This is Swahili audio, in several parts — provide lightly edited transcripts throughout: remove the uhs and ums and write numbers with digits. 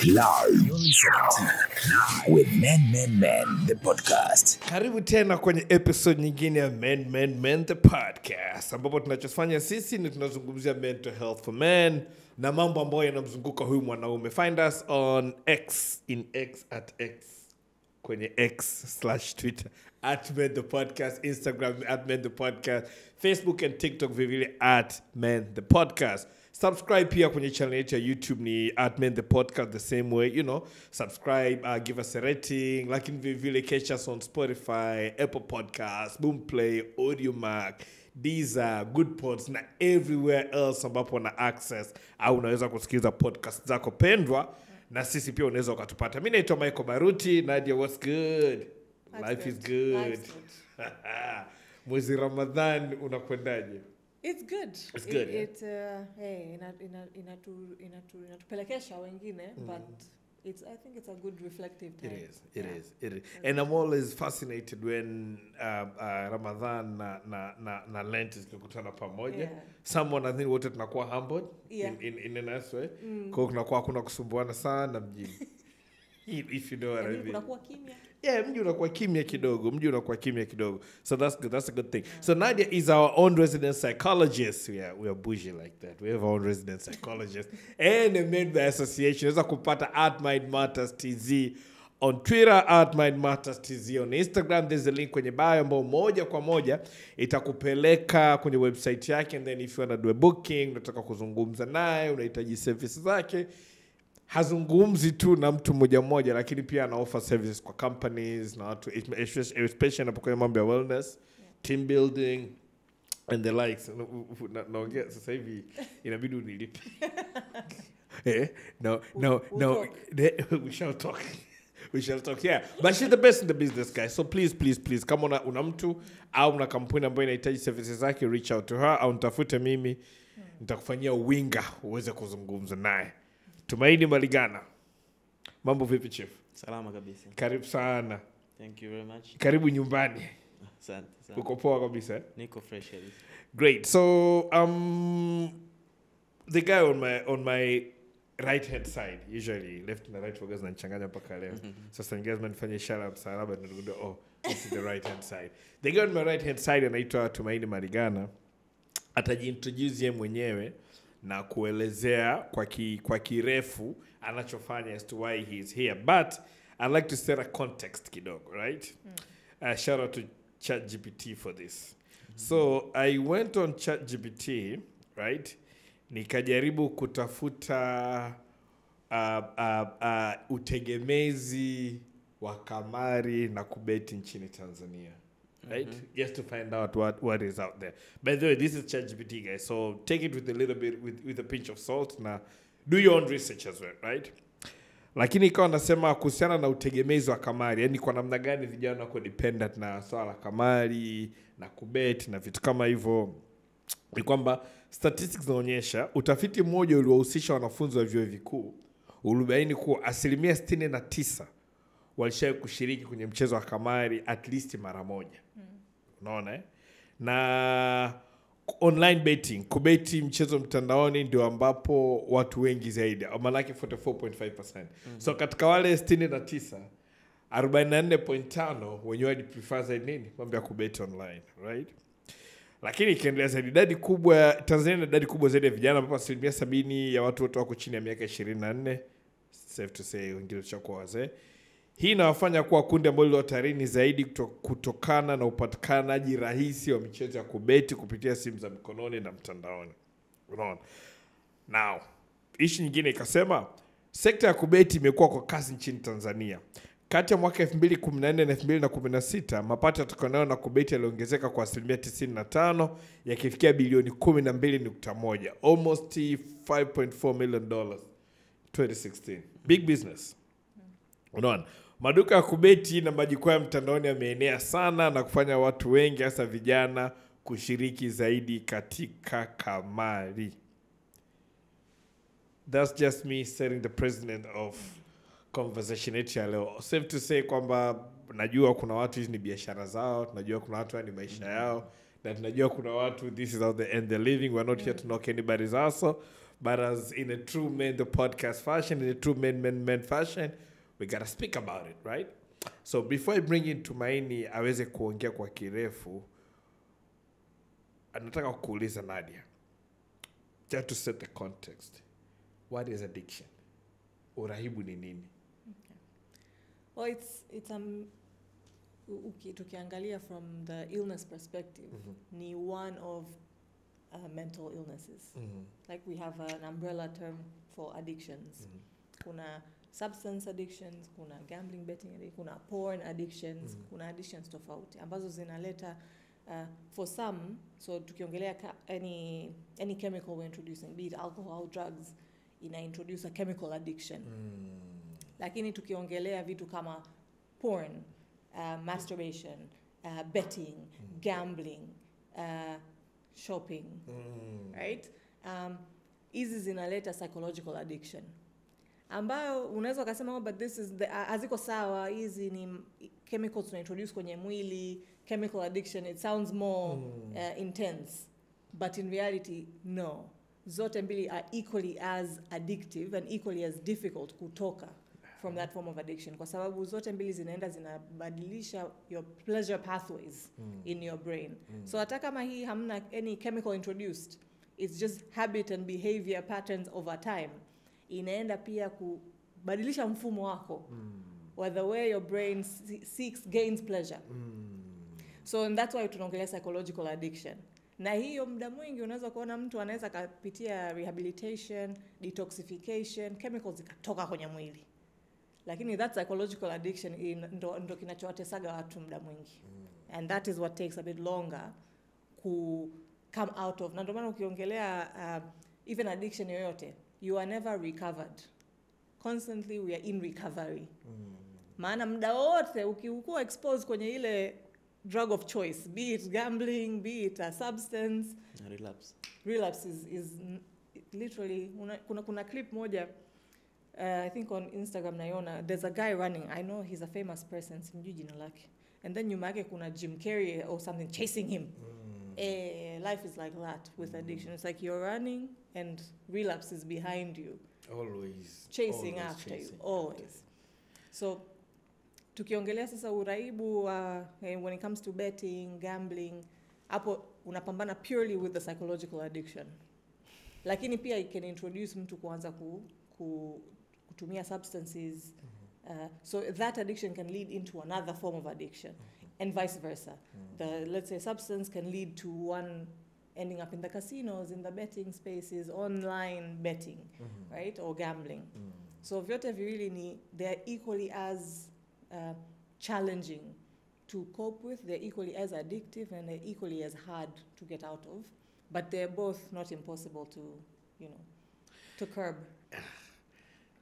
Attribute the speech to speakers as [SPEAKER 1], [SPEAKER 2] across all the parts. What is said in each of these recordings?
[SPEAKER 1] Live. You're listening to Now with Men, the podcast.
[SPEAKER 2] Karibu tena kwenye episode nyingine ya Men, the podcast. Ambapo tunachofanya sisi ni tunazungumzia mental health for men na mambo ambayo yanamzunguka huyu mwanaume. Find us on X, kwenye X/Twitter @Men the podcast, Instagram @Men the podcast, Facebook and TikTok vivile @Men the podcast. Subscribe pia kwenye channel yetu ya YouTube ni @Men the podcast the same way, subscribe, give us a rating, lakini vivile catch us on Spotify, Apple Podcasts, Boomplay, Audiomack, Deezer, Good Pods na everywhere else ambapo na access au unaweza kusikiliza podcast zako pendwa na sisi pia unaweza ukatupata. Mimi naitwa Michael Baruti. Nadia, what's good? Life is good. Mwezi Ramadhan unakwendaje?
[SPEAKER 3] It's good.
[SPEAKER 2] It's good.
[SPEAKER 3] Inatupelekesha wengine, but I think it's a good reflective time.
[SPEAKER 2] It is. And I'm always fascinated when Ramadan na Lent is kukutana pamoja.
[SPEAKER 3] Yeah.
[SPEAKER 2] Someone I think wote tunakuwa humbled in a nice way. Kwa kunakuwa hakuna kusumbuana sana mjini. If you know what I mean.
[SPEAKER 3] Kunakuwa kimya.
[SPEAKER 2] Yeah, mji unakuwa kimya kidogo. So that's good. That's a good thing. So Nadia is our own resident psychologist. We are bougie like that. We have our own resident psychologist and a member association. Unaweza kupata @MindMattersTZ on Twitter, @MindMattersTZ on Instagram. There's a link kwenye bio ambao moja kwa moja itakupeleka kwenye website yake, and then if you want to do a booking, unataka kuzungumza naye, unahitaji services zake, hazungumzi tu na mtu mmoja lakini pia ana offer services kwa companies na watu, especially anapokuwa mambo ya wellness, team building and the likes. Naongea sasa hivi inabidi unilipe. No, we shall talk, yeah. But she's the best in the business, guys. So please, kama una mtu au una kampuni ambayo inahitaji services zake, reach out to her au nitafute mimi, nitakufanyia winga uweze kuzungumza naye. Tumaini Maligana. Mambo vipi chief?
[SPEAKER 4] Salama kabisa.
[SPEAKER 2] Karibu sana.
[SPEAKER 4] Thank you very much.
[SPEAKER 2] Karibu nyumbani.
[SPEAKER 4] Asante.
[SPEAKER 2] Uko poa kabisa?
[SPEAKER 4] Niko fresh kabisa.
[SPEAKER 2] Great. So the guy on my right hand side, usually left and right focus na nichanganya mpaka leo. Sasa ningeanza nifanye ishara msalaba na ndio this is the right hand side. The guy on my right hand side anaitwa Tumaini Maligana. Atajiintroduce yeye mwenyewe na kuelezea kwa kirefu anachofanya as to why he is here, but I'd like to set a context kidogo, right? Shout out to ChatGPT for this. So I went on ChatGPT, right? Nikajaribu kutafuta utegemezi wa kamari na kubeti nchini Tanzania. Right? Just to find out what is out there. By the way, this is ChatGPT, guys. So take it with a little bit, with a pinch of salt. Now, do your own research as well, right? Lakini ikawa nasema kuhusiana na utegemezi wa kamari, yani kwa namna gani vijana wako dependent na swala la kamari na kubet na vitu kama hivyo, ni kwamba statistics zinaonyesha utafiti mmoja uliohusisha wanafunzi wa vyuo vikuu ulibaini kuwa 69% walishawahi kushiriki kwenye mchezo wa kamari at least mara moja. Unaona na online betting, kubeti mchezo mtandaoni ndio ambapo watu wengi zaidi, maana yake 44.5%. So katika wale 69, 44.5 wenyewe wali prefer zaidi nini? Mambo ya kubeti online, right? Lakini ikiendelea zaidi, Tanzania na idadi kubwa zaidi ya vijana, ambapo 70% ya watu wote wako chini ya miaka 24. Safe to say wengine watakuwa wazee. Hii inawafanya kuwa kundi ambalo lilo hatarini zaidi kutokana na upatikanaji rahisi wa michezo ya kubeti kupitia simu za mkononi na mtandaoni. Unaona? Now, ishi nyingine ikasema sekta ya kubeti imekuwa kwa kasi nchini Tanzania. Kati ya mwaka 2014 na 2016, mapato yatokanayo na kubeti yaliongezeka kwa 95% yakifikia bilioni 12.1, almost $5.4 million 2016. Big business. Unaona? Maduka ya kubeti na majukwaa ya mtandaoni yameenea sana na kufanya watu wengi hasa vijana kushiriki zaidi katika kamari. That's just me setting the president of conversation yetu ya leo. Safe to say kwamba najua kuna watu hizi ni biashara zao, tunajua kuna watu ni maisha yao, na tunajua kuna watu this is how they end their living. We're not here to knock anybody's hustle, But as in a true Men the podcast fashion, in a true men fashion, we gotta speak about it, right? So before I bring in Tumaini aweze kuongea kwa kirefu, anataka kuuliza Nadia, just to set the context. What is addiction? Urahibu ni nini?
[SPEAKER 3] Well, it's tukiangalia from the illness perspective, ni one of mental illnesses. Like we have an umbrella term for addictions. Kuna substance addictions, kuna gambling, betting addiction, kuna porn addictions, kuna addictions tofauti ambazo zinaleta for some, so tukiongelea any chemical we're introducing, be it alcohol, drugs, introduce a chemical addiction. Lakini tukiongelea vitu kama porn, masturbation, betting, gambling, shopping, right? Hizi zinaleta psychological addiction. Ambayo unaweza ukasema, but this is haziko sawa, hizi ni chemicals to introduce kwenye mwili, chemical addiction, it sounds more intense. But in reality, no. Zote mbili are equally as addictive and equally as difficult kutoka from that form of addiction. Kwa sababu zote mbili zinabadilisha your pleasure pathways in your brain. So hata kama hii hamna any chemical introduced, it's just habit and behavior patterns over time. Inaenda pia kubadilisha mfumo wako. Or the way your brain gains pleasure. So and that's why tunaongelea psychological addiction. Na hiyo muda mwingi unaweza kuona mtu anaweza kupitia rehabilitation, detoxification, chemicals zikatoka kwenye mwili. Lakini that psychological addiction ndo kinachowatesaga watu muda mwingi. And that is what takes a bit longer to come out of. Na ndio maana ukiongelea even addiction yoyote, you are never recovered. Constantly we are in recovery. Maana muda wote ukikuwa exposed kwenye ile drug of choice, be it gambling, be it a substance, relapse is literally kuna clip moja I think on Instagram naiona, there's a guy running, I know he's a famous person, simjui jina lake, and then nyuma yake kuna Jim Carrey or something chasing him. Life is like that with addiction. It's like you're running and relapse is behind you,
[SPEAKER 2] Always
[SPEAKER 3] chasing after you, always. So tukiongelea sasa uraibu when it comes to betting, gambling, hapo unapambana purely with the psychological addiction. Lakini pia it can introduce mtu kuanza kutumia substances. So that addiction can lead into another form of addiction, and vice versa. Let's say substance can lead to one ending up in the casinos, in the betting spaces, online betting, right, or gambling. So vyote viwili they're equally as challenging to cope with, they're equally as addictive, and they're equally as hard to get out of, but they're both not impossible to curb.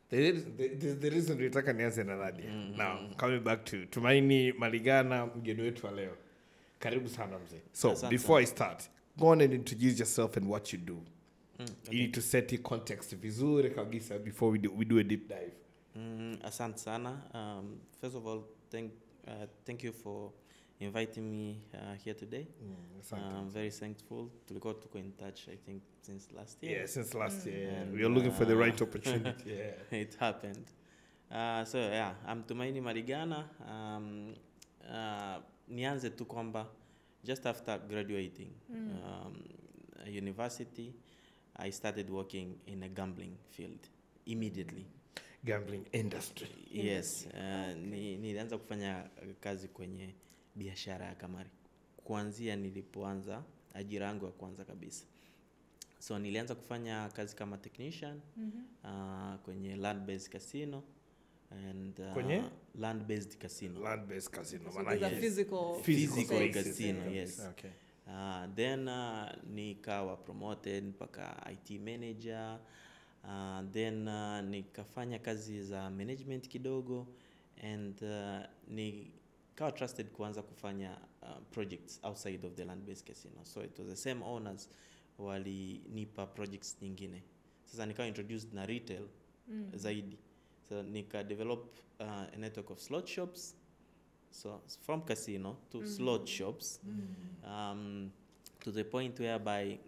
[SPEAKER 2] The reason nilitaka nianze na Nadia. Now, coming back to Tumaini Maligana, mgeni wetu wa leo. Karibu sana mzee. So, before I start, go on and introduce yourself and what you do. Okay. You need to set the context vizuri kabisa before we do a deep dive.
[SPEAKER 4] Asante sana. First of all, thank you for inviting me here today. I'm very thankful. Tulikuwa tuko in touch, I think, since last year.
[SPEAKER 2] Yeah, since last year. And we are looking for the right opportunity. Yeah.
[SPEAKER 4] It happened. So yeah, I'm Tumaini Maligana. Nianze tu kwamba just after graduating university, I started working in a gambling field immediately.
[SPEAKER 2] Gambling industry.
[SPEAKER 4] Yes. Nilianza kufanya kazi kwenye biashara ya kamari. Kuanzia nilipoanza ajira yangu ya kwanza kabisa. So nilianza kufanya kazi kama technician kwenye land-based casino and
[SPEAKER 2] kwenye
[SPEAKER 4] land-based casino.
[SPEAKER 2] Land-based casino.
[SPEAKER 3] So it's a
[SPEAKER 4] physical casino, yes.
[SPEAKER 2] Okay.
[SPEAKER 4] Then nikawa promoted mpaka IT manager. Then nikafanya kazi za management kidogo, and nikawa trusted kuanza kufanya projects outside of the land-based casino. So it was the same owners walinipa projects nyingine. Sasa nikawa introduced na retail zaidi. So nika develop a network of slot shops. So from casino to slot shops, to the point whereby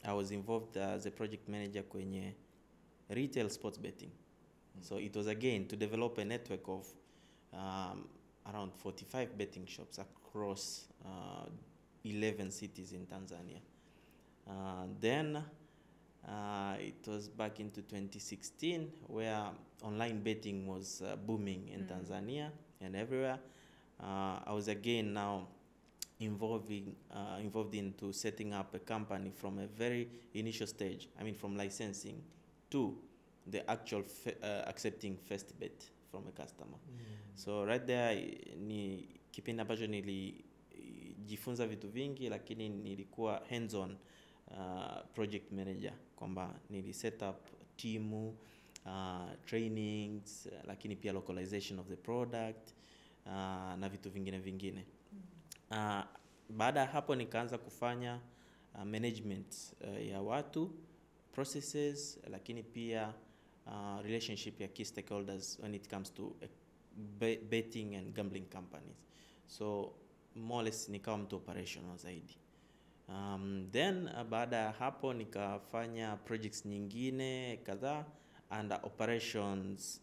[SPEAKER 4] I was involved as a project manager kwenye retail sports betting. So it was again to develop a network of around 45 betting shops across 11 cities in Tanzania. Then it was back into 2016 where online betting was booming in Tanzania and everywhere. I was again now involved into setting up a company from a very initial stage. I mean, from licensing to the actual accepting first bet from a customer. So right there ni kipindi ambacho nilijifunza vitu vingi, lakini nilikuwa hands on project manager, kwamba nili set up timu, trainings, lakini pia localization of the product na vitu vingine. Baada ya hapo nikaanza kufanya management ya watu, processes, lakini pia relationship ya key stakeholders when it comes to betting and gambling companies. So more or less nikawa mtu operational zaidi. Then baada ya hapo nikafanya projects nyingine kadhaa under operations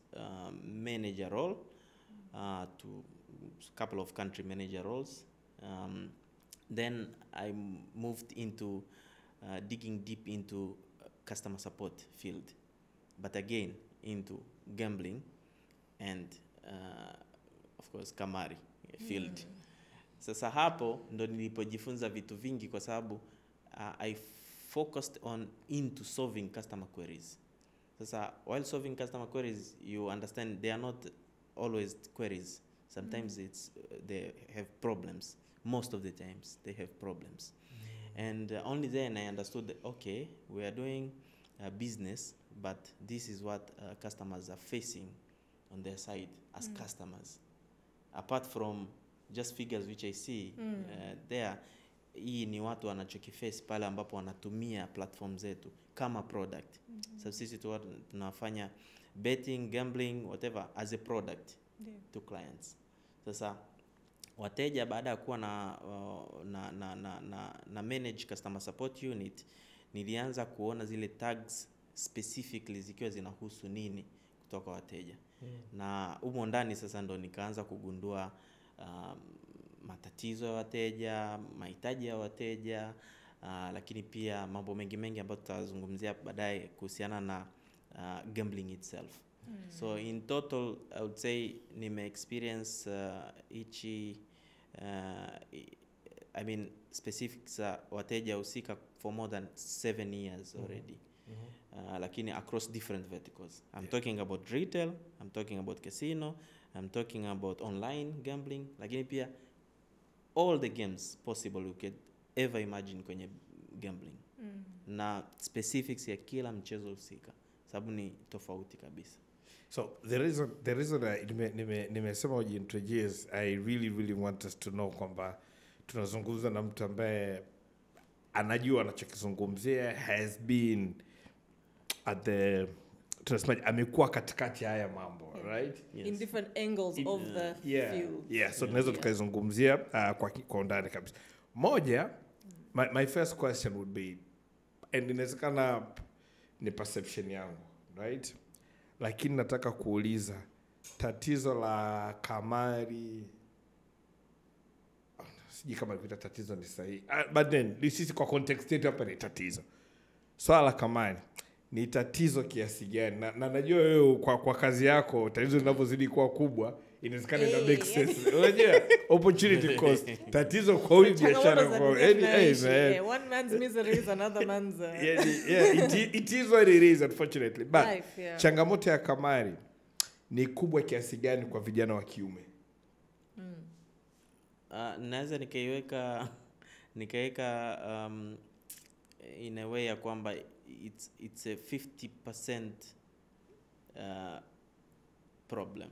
[SPEAKER 4] manager role to couple of country manager roles. Then I moved into digging deep into customer support field, but again into gambling and of course kamari field. Sasa hapo ndo nilipojifunza vitu vingi, kwa sababu I focused into solving customer queries. Sasa while solving customer queries, you understand they are not always queries. Sometimes it's they have problems. Most of the times they have problems. And only then I understood that, okay, we are doing business, but this is what customers are facing on their side as customers. Apart from just figures which I see there, hii ni watu wanachokiface pale ambapo wanatumia platform zetu kama product. So sisi tunafanya betting, gambling, whatever as a product to clients. Sasa wateja baada ya kuwa na manage customer support unit, nilianza kuona zile tags specifically zikiwa zinahusu nini kutoka wateja. Na humo ndani sasa ndo nikaanza kugundua matatizo ya wateja, mahitaji ya wateja, lakini pia mambo mengi ambayo tutazungumzia baadaye kuhusiana na gambling itself. So in total I would say nime experience I mean specifics wateja husika for more than 7 years already. Lakini across different verticals. I'm talking about retail, I'm talking about casino, I'm talking about online gambling, lakini pia all the games possible you could ever imagine kwenye gambling. Na specifics ya kila mchezo husika, sababu ni tofauti kabisa.
[SPEAKER 2] So the reason nimesema ujiintroduce, I really want us to know kwamba tunazungumza na mtu ambaye anajua anachokizungumzia, has been at the tunasema amekuwa katikati haya mambo, right?
[SPEAKER 3] Yes. In different angles of the field.
[SPEAKER 2] Yeah, so tunaweza tukaizungumzia kwa undani kabisa. Moja, my first question would be, and inawezekana ni perception yangu, right? Lakini nataka kuuliza tatizo la kamari, sijui kama vita tatizo ni sahihi, but then sisi kwa context yetu hapa ni tatizo. Swala la kamari ni tatizo kiasi gani? Na najua wewe kwa kazi yako tatizo linavyozidi kuwa kubwa inawezekana ina make sense. Unajua opportunity cost. Tatizo kwa huyu biashara kwa
[SPEAKER 3] one man's misery is another man's
[SPEAKER 2] it is what it is, unfortunately. But
[SPEAKER 3] life,
[SPEAKER 2] changamoto ya kamari ni kubwa kiasi gani kwa vijana wa kiume?
[SPEAKER 4] Naweza nikaiweka in a way ya kwamba it's a 50% problem.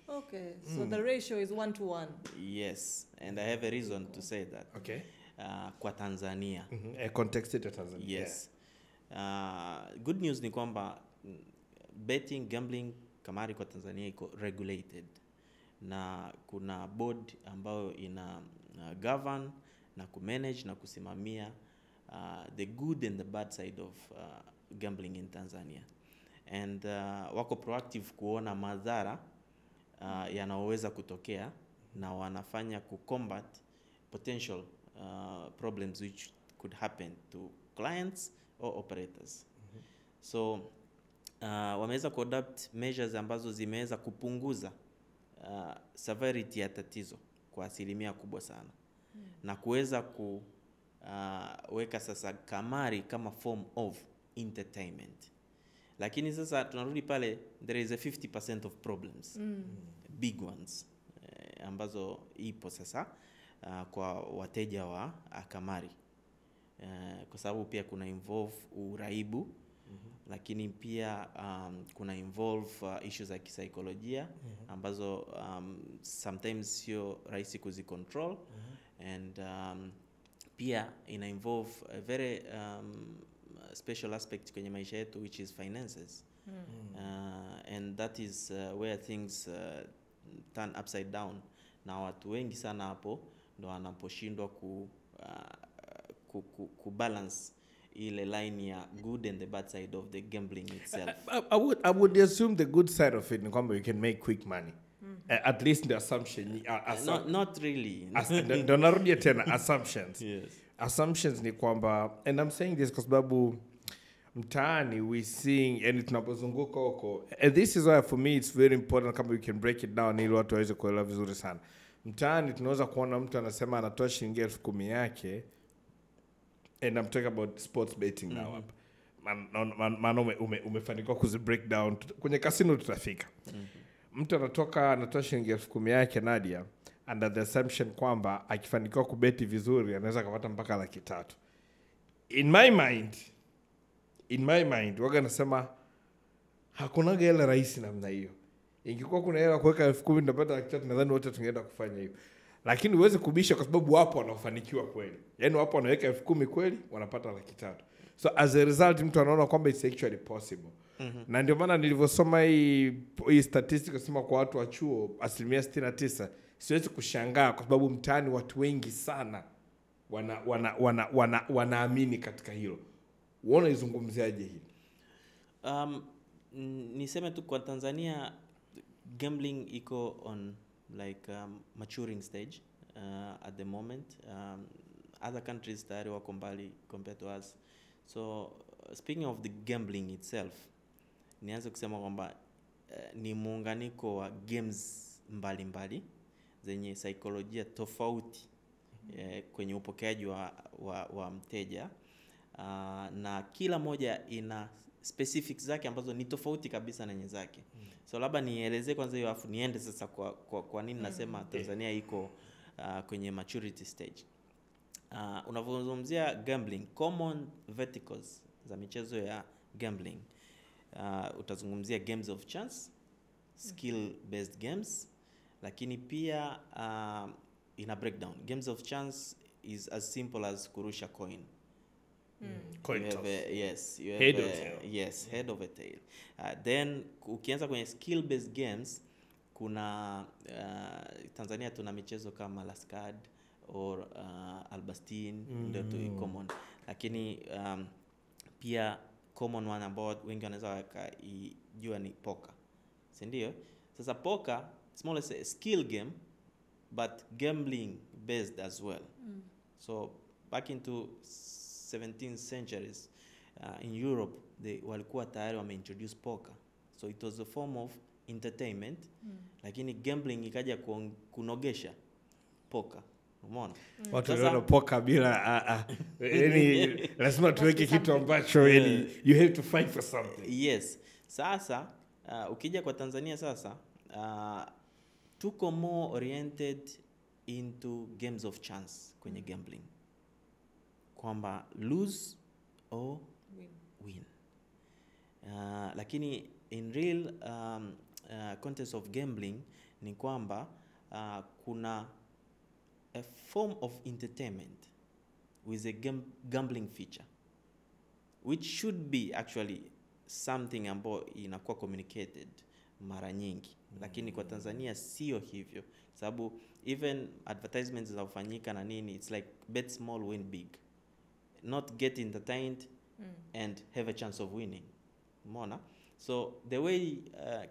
[SPEAKER 3] Okay, so the ratio is 1-to-1.
[SPEAKER 4] Yes, and I have a reason to say that.
[SPEAKER 2] Okay.
[SPEAKER 4] Kwa Tanzania.
[SPEAKER 2] Context ya Tanzania.
[SPEAKER 4] Yes. Good news ni kwamba betting, gambling, kamari kwa Tanzania iko regulated. Na kuna board ambayo ina govern na kumanage na kusimamia the good and the bad side of gambling in Tanzania, and wako proactive kuona madhara yanaweza kutokea, na wanafanya kucombat potential problems which could happen to clients or operators. So wameweza kuadopt measures ambazo zimeweza kupunguza severity ya tatizo kwa asilimia kubwa sana, na kuweza kuweka sasa kamari kama form of entertainment. Lakini sasa tunarudi pale, there is a 50% of problems, big ones, ambazo ipo sasa kwa wateja wa kamari, kwa sababu pia kuna involve uraibu, lakini pia kuna involve issues za kisaikolojia ambazo sometimes sio rahisi kuzicontrol, and pia ina involve a very special aspect kwenye maisha yetu, which is finances. And that is where things turn upside down, na watu wengi sana hapo ndo wanaposhindwa ku balance ile line ya good and the bad side of the gambling itself.
[SPEAKER 2] I would assume the good side of it ni kwamba you can make quick money. At least the assumption.
[SPEAKER 4] Not really.
[SPEAKER 2] Ndo narudia tena assumptions.
[SPEAKER 4] Yes.
[SPEAKER 2] Assumptions ni kwamba, and I'm saying this kwa sababu mtaani we seeing, and tunapozunguka huko, and this is why for me it's very important kama we can break it down ili watu waweze kuelewa vizuri sana. Mtaani tunaweza kuona mtu anasema anatoa shilingi 10,000 yake, and I'm talking about sports betting now hapa. Maana umefanikiwa kuzi break down kwenye casino tutafika. Mtu anatoa shilingi 10,000 yake Nadia, under the assumption kwamba akifanikiwa kubeti vizuri anaweza kupata mpaka 300,000. In my mind waga nasema hakuna hela rahisi namna hiyo. Ingekuwa kuna hela kuweka 10,000 napata 300,000, nadhani wote tungeenda kufanya hivyo. Lakini uweze kubisha kwa sababu wapo wanaofanikiwa kweli. Yaani wapo wanaweka 10,000 kweli wanapata 300,000. So as a result mtu anaona kwamba it's actually possible. Na ndio maana nilivyosoma hii statistic kusema kwa watu wa chuo 69%, siwezi kushangaa kwa sababu mtaani watu wengi sana wanaamini katika hilo. Uona izungumziaje hili?
[SPEAKER 4] Niseme tu kwa Tanzania gambling iko on like maturing stage at the moment. Other countries tayari wako mbali compared to us. So speaking of the gambling itself, nianze kusema kwamba ni muunganiko wa games mbalimbali zenye saikolojia tofauti kwenye upokeaji wa mteja, na kila moja ina specifics zake ambazo ni tofauti kabisa na nyenzake. So labda nielezee kwanza hiyo afu niende sasa kwa nini nasema Tanzania iko kwenye maturity stage. Unavozungumzia gambling, common verticals za michezo ya gambling, utazungumzia games of chance, skill based games, lakini pia ina breakdown. Games of chance is as simple as kurusha coin.
[SPEAKER 2] Coin toss.
[SPEAKER 4] You have
[SPEAKER 2] Head or tail.
[SPEAKER 4] Yes, head over tail. Then ukianza kwenye skill based games, kuna Tanzania tuna michezo kama Laskad or Albastin, ndio tu common. Lakini pia common one ambao wengi wanaweza wakijua ni poker. Si ndio? Sasa poker, it's more or less a skill game but gambling based as well. So back into 17th centuries in Europe, walikuwa tayari wameintroduce poker. So it was a form of entertainment, lakini gambling ikaja kunogesha poker. Umeona?
[SPEAKER 2] Watu wanaona poker bila yani lazima tuweke kitu ambacho yani you have to fight for something.
[SPEAKER 4] Yes. Sasa ukija kwa Tanzania sasa tuko more oriented into games of chance kwenye gambling, kwamba lose or win. Lakini in real context of gambling ni kwamba kuna a form of entertainment with a gambling feature, which should be actually something ambayo inakuwa communicated mara nyingi, lakini kwa Tanzania sio hivyo, sababu even advertisements zinafanyika na nini, it's like bet small win big. not get entertained and have a chance of winning. Mona. So the way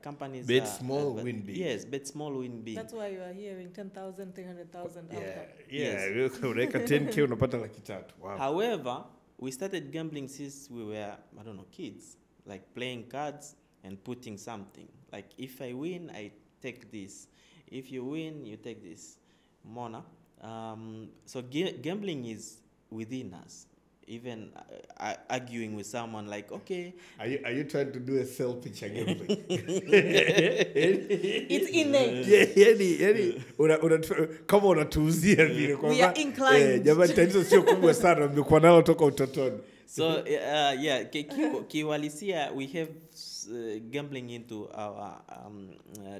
[SPEAKER 4] companies
[SPEAKER 2] Bet small, win big.
[SPEAKER 4] Yes, bet small, win big.
[SPEAKER 3] That's why you are hearing 10,000, 300,000
[SPEAKER 2] Yeah,
[SPEAKER 3] outcome.
[SPEAKER 2] yeah. Unaweka 10k unapata laki tatu. Wow.
[SPEAKER 4] However, we started gambling since we were, I don't know, kids, like playing cards and putting something. Like if I win, I take this. If you win, you take this. Mona. So gambling is within us. Even arguing with someone like, okay.
[SPEAKER 2] Are you trying to do a sell pitch again?
[SPEAKER 3] It's innate.
[SPEAKER 2] Kama unatuuzia vile
[SPEAKER 3] We are inclined.
[SPEAKER 2] Jamani, tatizo sio kubwa sana, mmekuwa nalo toka utotoni.
[SPEAKER 4] So kiwalisia we have gambling into our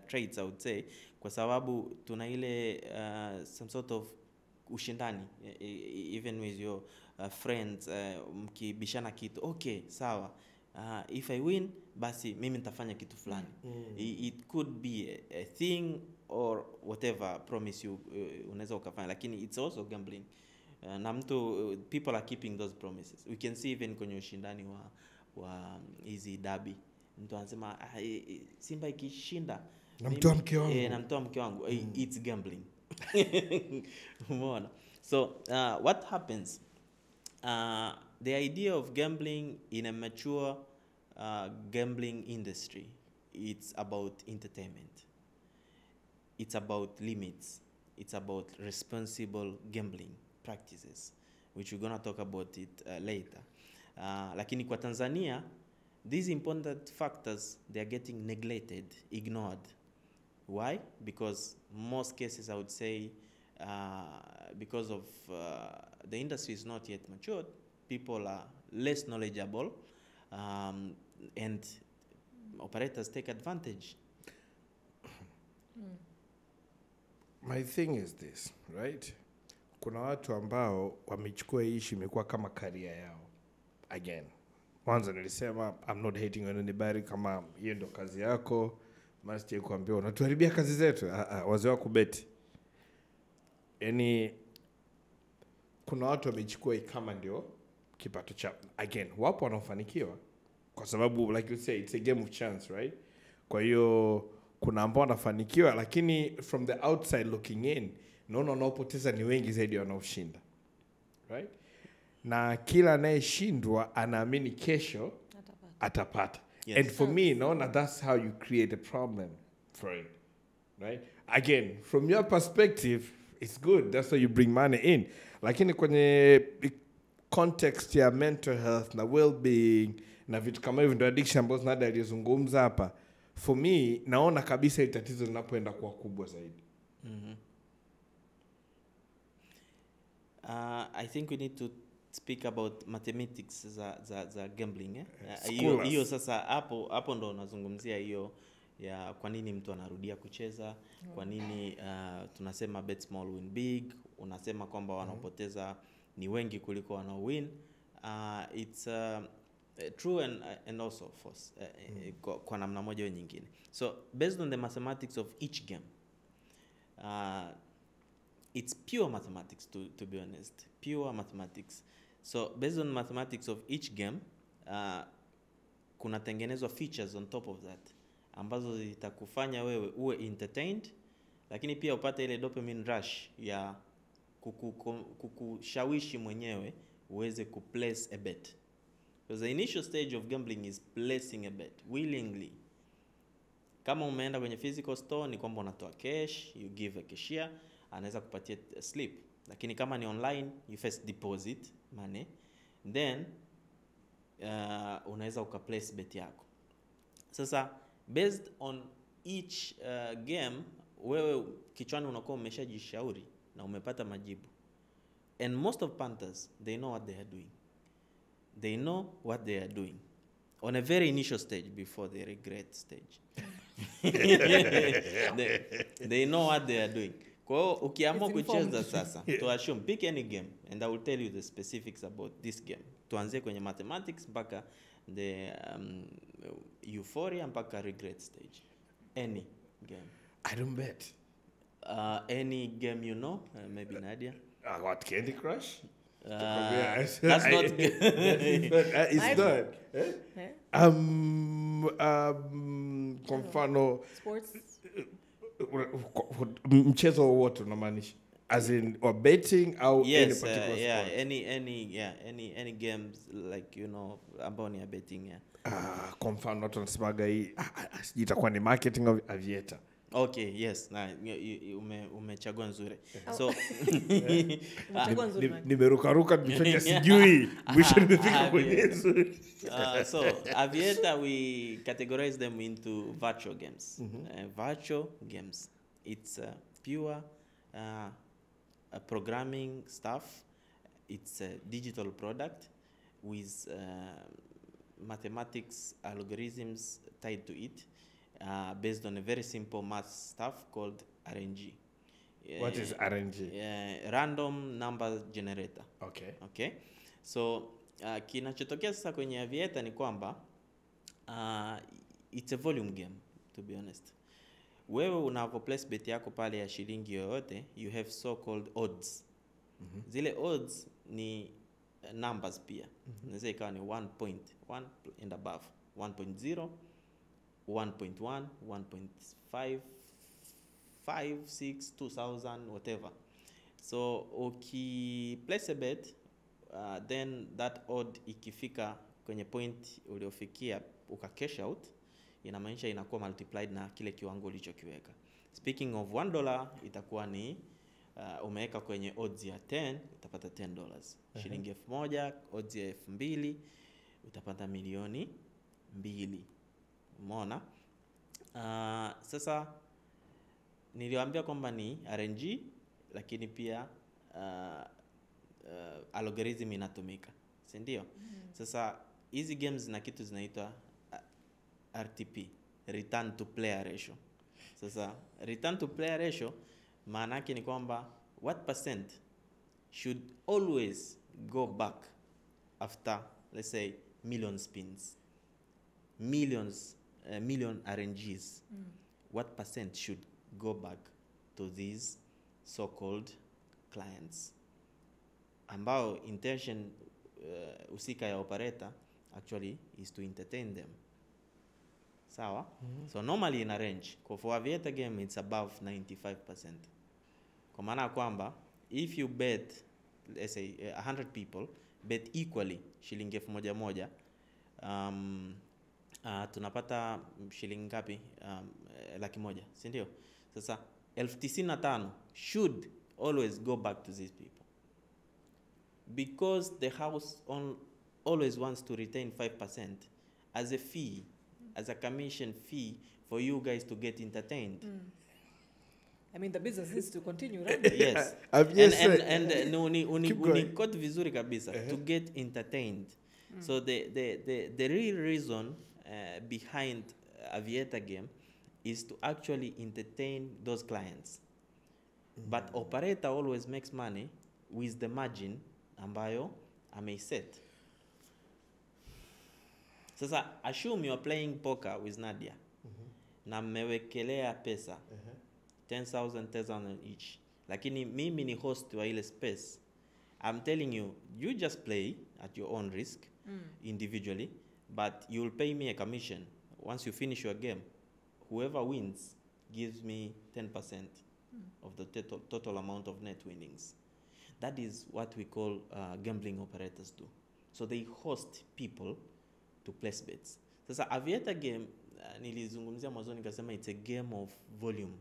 [SPEAKER 4] traits, I would say, kwa sababu tuna ile some sort of ushindani, even with your friends, mkibishana kitu, okay, sawa, if I win, basi mimi nitafanya kitu fulani. It could be a thing or whatever promise you unaweza ukafanya, lakini it's also gambling. Na mtu, people are keeping those promises. We can see even kwenye ushindani wa hizi derby, mtu anasema Simba ikishinda
[SPEAKER 2] namtoa mke wangu.
[SPEAKER 4] Namtoa mke wangu. It's gambling. Umeona? So what happens, the idea of gambling in a mature gambling industry, it's about entertainment, it's about limits, it's about responsible gambling practices, which we're going to talk about it later. Lakini kwa Tanzania, these important factors, they are getting neglected, ignored. Why? Because most cases, I would say, because of the industry is not yet matured, people are less knowledgeable, and operators take advantage.
[SPEAKER 2] My thing is this, right? Kuna watu ambao wamechukua hii issue imekuwa kama career yao. Again, mwanzo nilisema I'm not hating on anybody, kama hiyo ndo kazi yako, maana sije kuambia unatuharibia kazi zetu. Wazee wa kubeti. Yaani kuna watu wamechukua hii kama ndio kipato cha. Again, wapo wanaofanikiwa kwa sababu like you say it's a game of chance, right? Kwa hiyo kuna ambao wanafanikiwa, lakini from the outside looking in, naona wanaopoteza ni wengi zaidi wanaoshinda, right? Na kila anayeshindwa anaamini kesho atapata.
[SPEAKER 4] Yes.
[SPEAKER 2] And for me, naona that's how you create a problem for it, right? Again, from your perspective, it's good. That's how you bring money in. Lakini kwenye context ya mental health na well-being na vitu kama hivyo, ndio addiction ambazo Nada alizungumza hapa. For me, naona kabisa ile tatizo linapoenda kuwa kubwa zaidi.
[SPEAKER 4] I think we need to speak about mathematics za gambling. Hiyo sasa hapo ndo unazungumzia hiyo ya kwa nini mtu anarudia kucheza, kwa nini tunasema bet small win big, unasema kwamba wanaopoteza ni wengi kuliko wanaowin. It's true and also false, kwa namna moja au nyingine. So based on the mathematics of each game, it's pure mathematics, to be honest, pure mathematics. So based on mathematics of each game, kuna tengenezwa features on top of that ambazo zitakufanya wewe uwe entertained, lakini pia upate ile dopamine rush ya kukushawishi mwenyewe uweze kuplace a bet. Because the initial stage of gambling is placing a bet willingly. Kama umeenda kwenye physical store, ni kwamba unatoa cash, you give a cashier, anaweza kupatia slip. Lakini kama ni online, you first deposit money, then unaweza ukaplace bet yako. Sasa based on each game, wewe kichwani unakuwa umeshajishauri na umepata majibu. And most of punters, they know what they are doing. They know what they are doing on a very initial stage before the regret stage. they know what they are doing. Kwa hiyo ukiamua kucheza sasa, to assume, pick any game and I will tell you the specifics about this game. Tuanzie kwenye mathematics mpaka the euphoria mpaka regret stage. Any game.
[SPEAKER 2] I don't bet.
[SPEAKER 4] Any game you know, maybe Nadia.
[SPEAKER 2] What, Candy Crush? That's
[SPEAKER 4] That's not good.
[SPEAKER 2] It's
[SPEAKER 3] I-
[SPEAKER 2] not. Eh?
[SPEAKER 3] Eh?
[SPEAKER 2] Kwa mfano
[SPEAKER 3] Sports.
[SPEAKER 2] mchezo wowote unamaanisha as in or betting au any
[SPEAKER 4] Yes,
[SPEAKER 2] particular
[SPEAKER 4] yeah,
[SPEAKER 2] sport?
[SPEAKER 4] any games like ambao ni ya betting, yeah.
[SPEAKER 2] Kwa mfano watu wanasemaga hii sijui itakuwa ni marketing au aviator.
[SPEAKER 4] Okay, yes, na umechagua nzuri. So
[SPEAKER 3] Umechagua nzuri man.
[SPEAKER 2] Nimerukaruka nimefanya sijui mwisho nimefika kwenye
[SPEAKER 4] Aviator.
[SPEAKER 2] nzuri.
[SPEAKER 4] So Aviator, we categorize them into virtual games. Virtual games. It's pure programming stuff. It's a digital product with mathematics algorithms tied to it, based on a very simple math stuff called RNG.
[SPEAKER 2] What is RNG?
[SPEAKER 4] Random number generator.
[SPEAKER 2] Okay.
[SPEAKER 4] Okay, so kinachotokea sasa kwenye Aviator ni kwamba it's a volume game, to be honest. Wewe unavo place bet yako pale ya shilingi yoyote, you have so called odds. Zile odds ni numbers pia. Inaweza ikawa ni 1.1 and above, 1.0, 1.1, 1.5, 5, 6, 2000, whatever. So uki place a bet, then that odd ikifika kwenye point uliofikia uka cash out, inamaanisha inakuwa multiplied na kile kiwango ulichokiweka. Speaking of $1, itakuwa ni umeweka kwenye odds ya 10, utapata $10. Shilingi 1000, odds ya 2000, utapata milioni 2. Umeona? Sasa niliwaambia kwamba ni RNG, lakini pia algorithm inatumika, si ndio? Sasa hizi games na kitu zinaitwa RTP, return to player ratio. Sasa return to player ratio maana yake ni kwamba what percent should always go back after, let's say, million spins, million RNGs. What percent should go back to these so-called clients, ambao intention usika ya operator actually is to entertain them. Sawa? So normally in a range, for Aviator game it's above 95%. Kwa maana kwamba if you bet, let's say 100 people bet equally shilingi 1000, tunapata shilingi ngapi? 100,000, si ndio? Sasa 95,000 should always go back to these people, because the house always wants to retain 5% as a fee, as a commission fee for you guys to get entertained.
[SPEAKER 3] I mean, the business needs to continue, right?
[SPEAKER 4] Yes.
[SPEAKER 2] I've just said-
[SPEAKER 4] and
[SPEAKER 2] Keep going.
[SPEAKER 4] unikot vizuri kabisa to get entertained. So the real reason behind Aviator game is to actually entertain those clients. But operator always makes money with the margin ambayo ameiset. Sasa assume you are playing poker with Nadia. Na mmewekelea pesa 10,000 each. Lakini mimi ni host wa ile space. I'm telling you, you just play at your own risk individually, but you'll pay me a commission once you finish your game. Whoever wins gives me 10% of the total amount of net winnings. That is what we call gambling operators do. So they host people to place bets. Sasa Aviator game, nilizungumzia mwanzo nikasema it's a game of volume.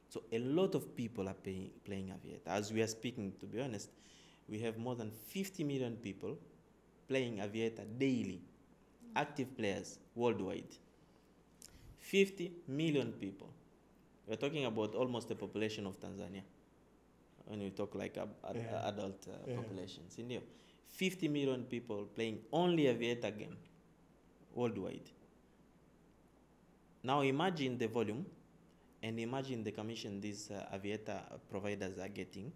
[SPEAKER 4] So a lot of people are playing Aviator. As we are speaking, to be honest, we have more than 50 million people playing Aviator daily. Active players worldwide. 50 million people. We're talking about almost the population of Tanzania. When we talk like adult populations. In there, 50 million people playing only Aviator game worldwide. Now imagine the volume and imagine the commission these Aviator providers are getting.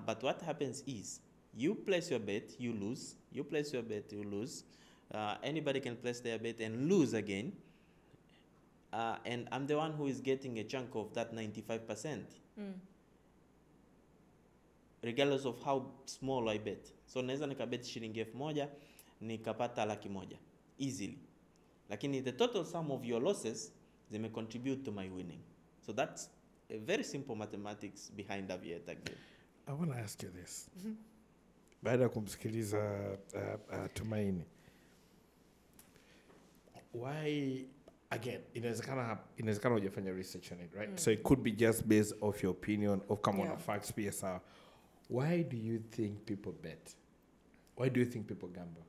[SPEAKER 4] But what happens is, you place your bet, you lose. You place your bet, you lose. Anybody can place their bet and lose again. And I'm the one who is getting a chunk of that 95%. regardless of how small I bet. So naweza nikabet shilingi 1000 nikapata 100,000 easily. Lakini the total sum of your losses zime contribute to my winning. So that's a very simple mathematics behind Aviator game.
[SPEAKER 2] I want to ask you this. Baada ya kumsikiliza Tumaini, why again, inawezekana hujafanya research on it, right? So it could be just based off your opinion of come on facts PSR. Why do you think people bet? Why do you think people gamble?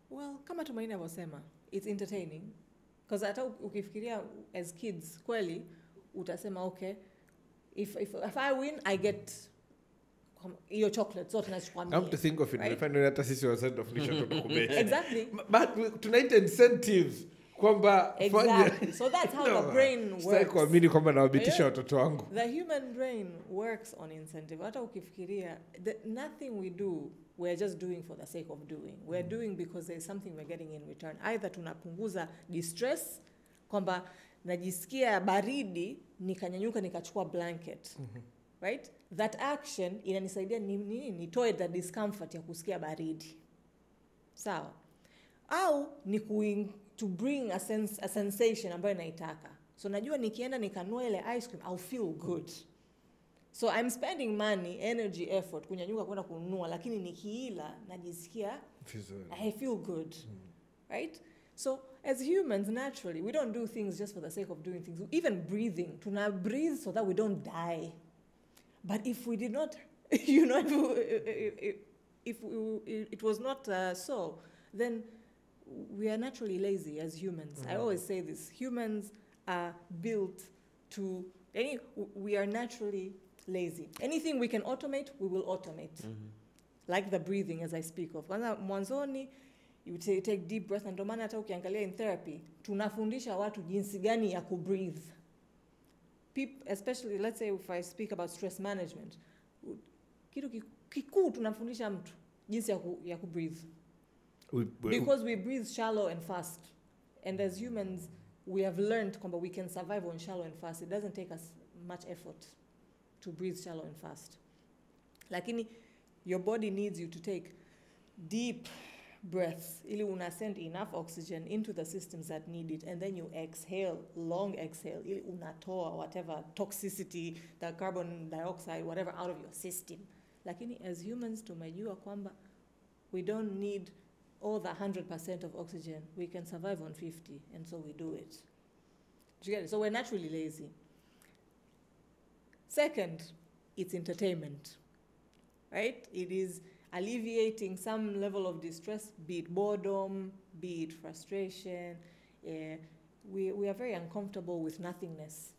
[SPEAKER 3] Well, kama Tumaini alivyosema, it's entertaining. Because hata ukifikiria as kids, kweli utasema okay, if I win, I get your chocolate, so tunachukua mimi.
[SPEAKER 2] Come to think of it, right? Nilifanya hata sisi wa side of nation tukubet.
[SPEAKER 3] Exactly.
[SPEAKER 2] But tonight incentives kwamba
[SPEAKER 3] exactly. So that's how the brain works.
[SPEAKER 2] Sasa kuamini kwamba nawabitisha watoto wangu.
[SPEAKER 3] The human brain works on incentive. Hata ukifikiria, nothing we do, we're just doing for the sake of doing. We're doing because there's something we're getting in return. Either tunapunguza distress, kwamba najisikia baridi, nikanyanyuka nikachukua blanket. Right? That action inanisaidia nitoe the discomfort ya kusikia baridi. Sawa? Au ni to bring a sensation ambayo naitaka. So najua nikienda nikanua ile ice cream, I'll feel good. So I'm spending money, energy, effort kunyanyuka kwenda kununua, lakini nikiila najisikia I feel good. Right? So as humans, naturally, we don't do things just for the sake of doing things. Even breathing, tuna breathe so that we don't die. But if we did not, if it was not so, then we are naturally lazy as humans. I always say this. Humans are built to, we are naturally lazy. Anything we can automate, we will automate. Like the breathing, as I speak of. Kwanza mwanzoni, you take deep breath, and ndio maana hata ukiangalia in therapy, tunafundisha watu jinsi gani ya kubreathe. Especially, let's say if I speak about stress management, kitu kikuu tunafundisha mtu jinsi ya kubreathe. Because we breathe shallow and fast. And as humans, we have learned that we can survive on shallow and fast. It doesn't take us much effort to breathe shallow and fast. Lakini your body needs you to take deep breaths ili una send enough oxygen into the systems that need it, and then you exhale, long exhale ili unatoa whatever toxicity, the carbon dioxide, whatever out of your system. Lakini as humans tumejua kwamba we don't need all the 100% of oxygen. We can survive on 50, and so we do it. Do you get it? So we're naturally lazy. Second, it's entertainment, right? It is alleviating some level of distress, be it boredom, be it frustration. We are very uncomfortable with nothingness.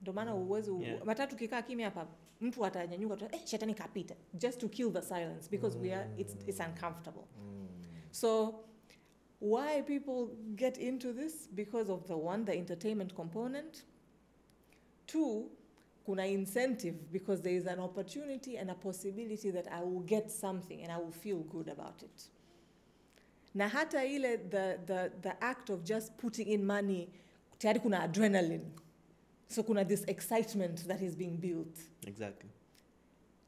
[SPEAKER 3] Ndio maana uwezo matatu kikaa kimya hapa, mtu atanyanyuka shetani kapita, just to kill the silence, because it's uncomfortable. So why people get into this? Because of the entertainment component. 2, kuna incentive, because there is an opportunity and a possibility that I will get something and I will feel good about it. Na hata ile the act of just putting in money, tayari kuna adrenaline. So kuna this excitement that is being built.
[SPEAKER 4] Exactly.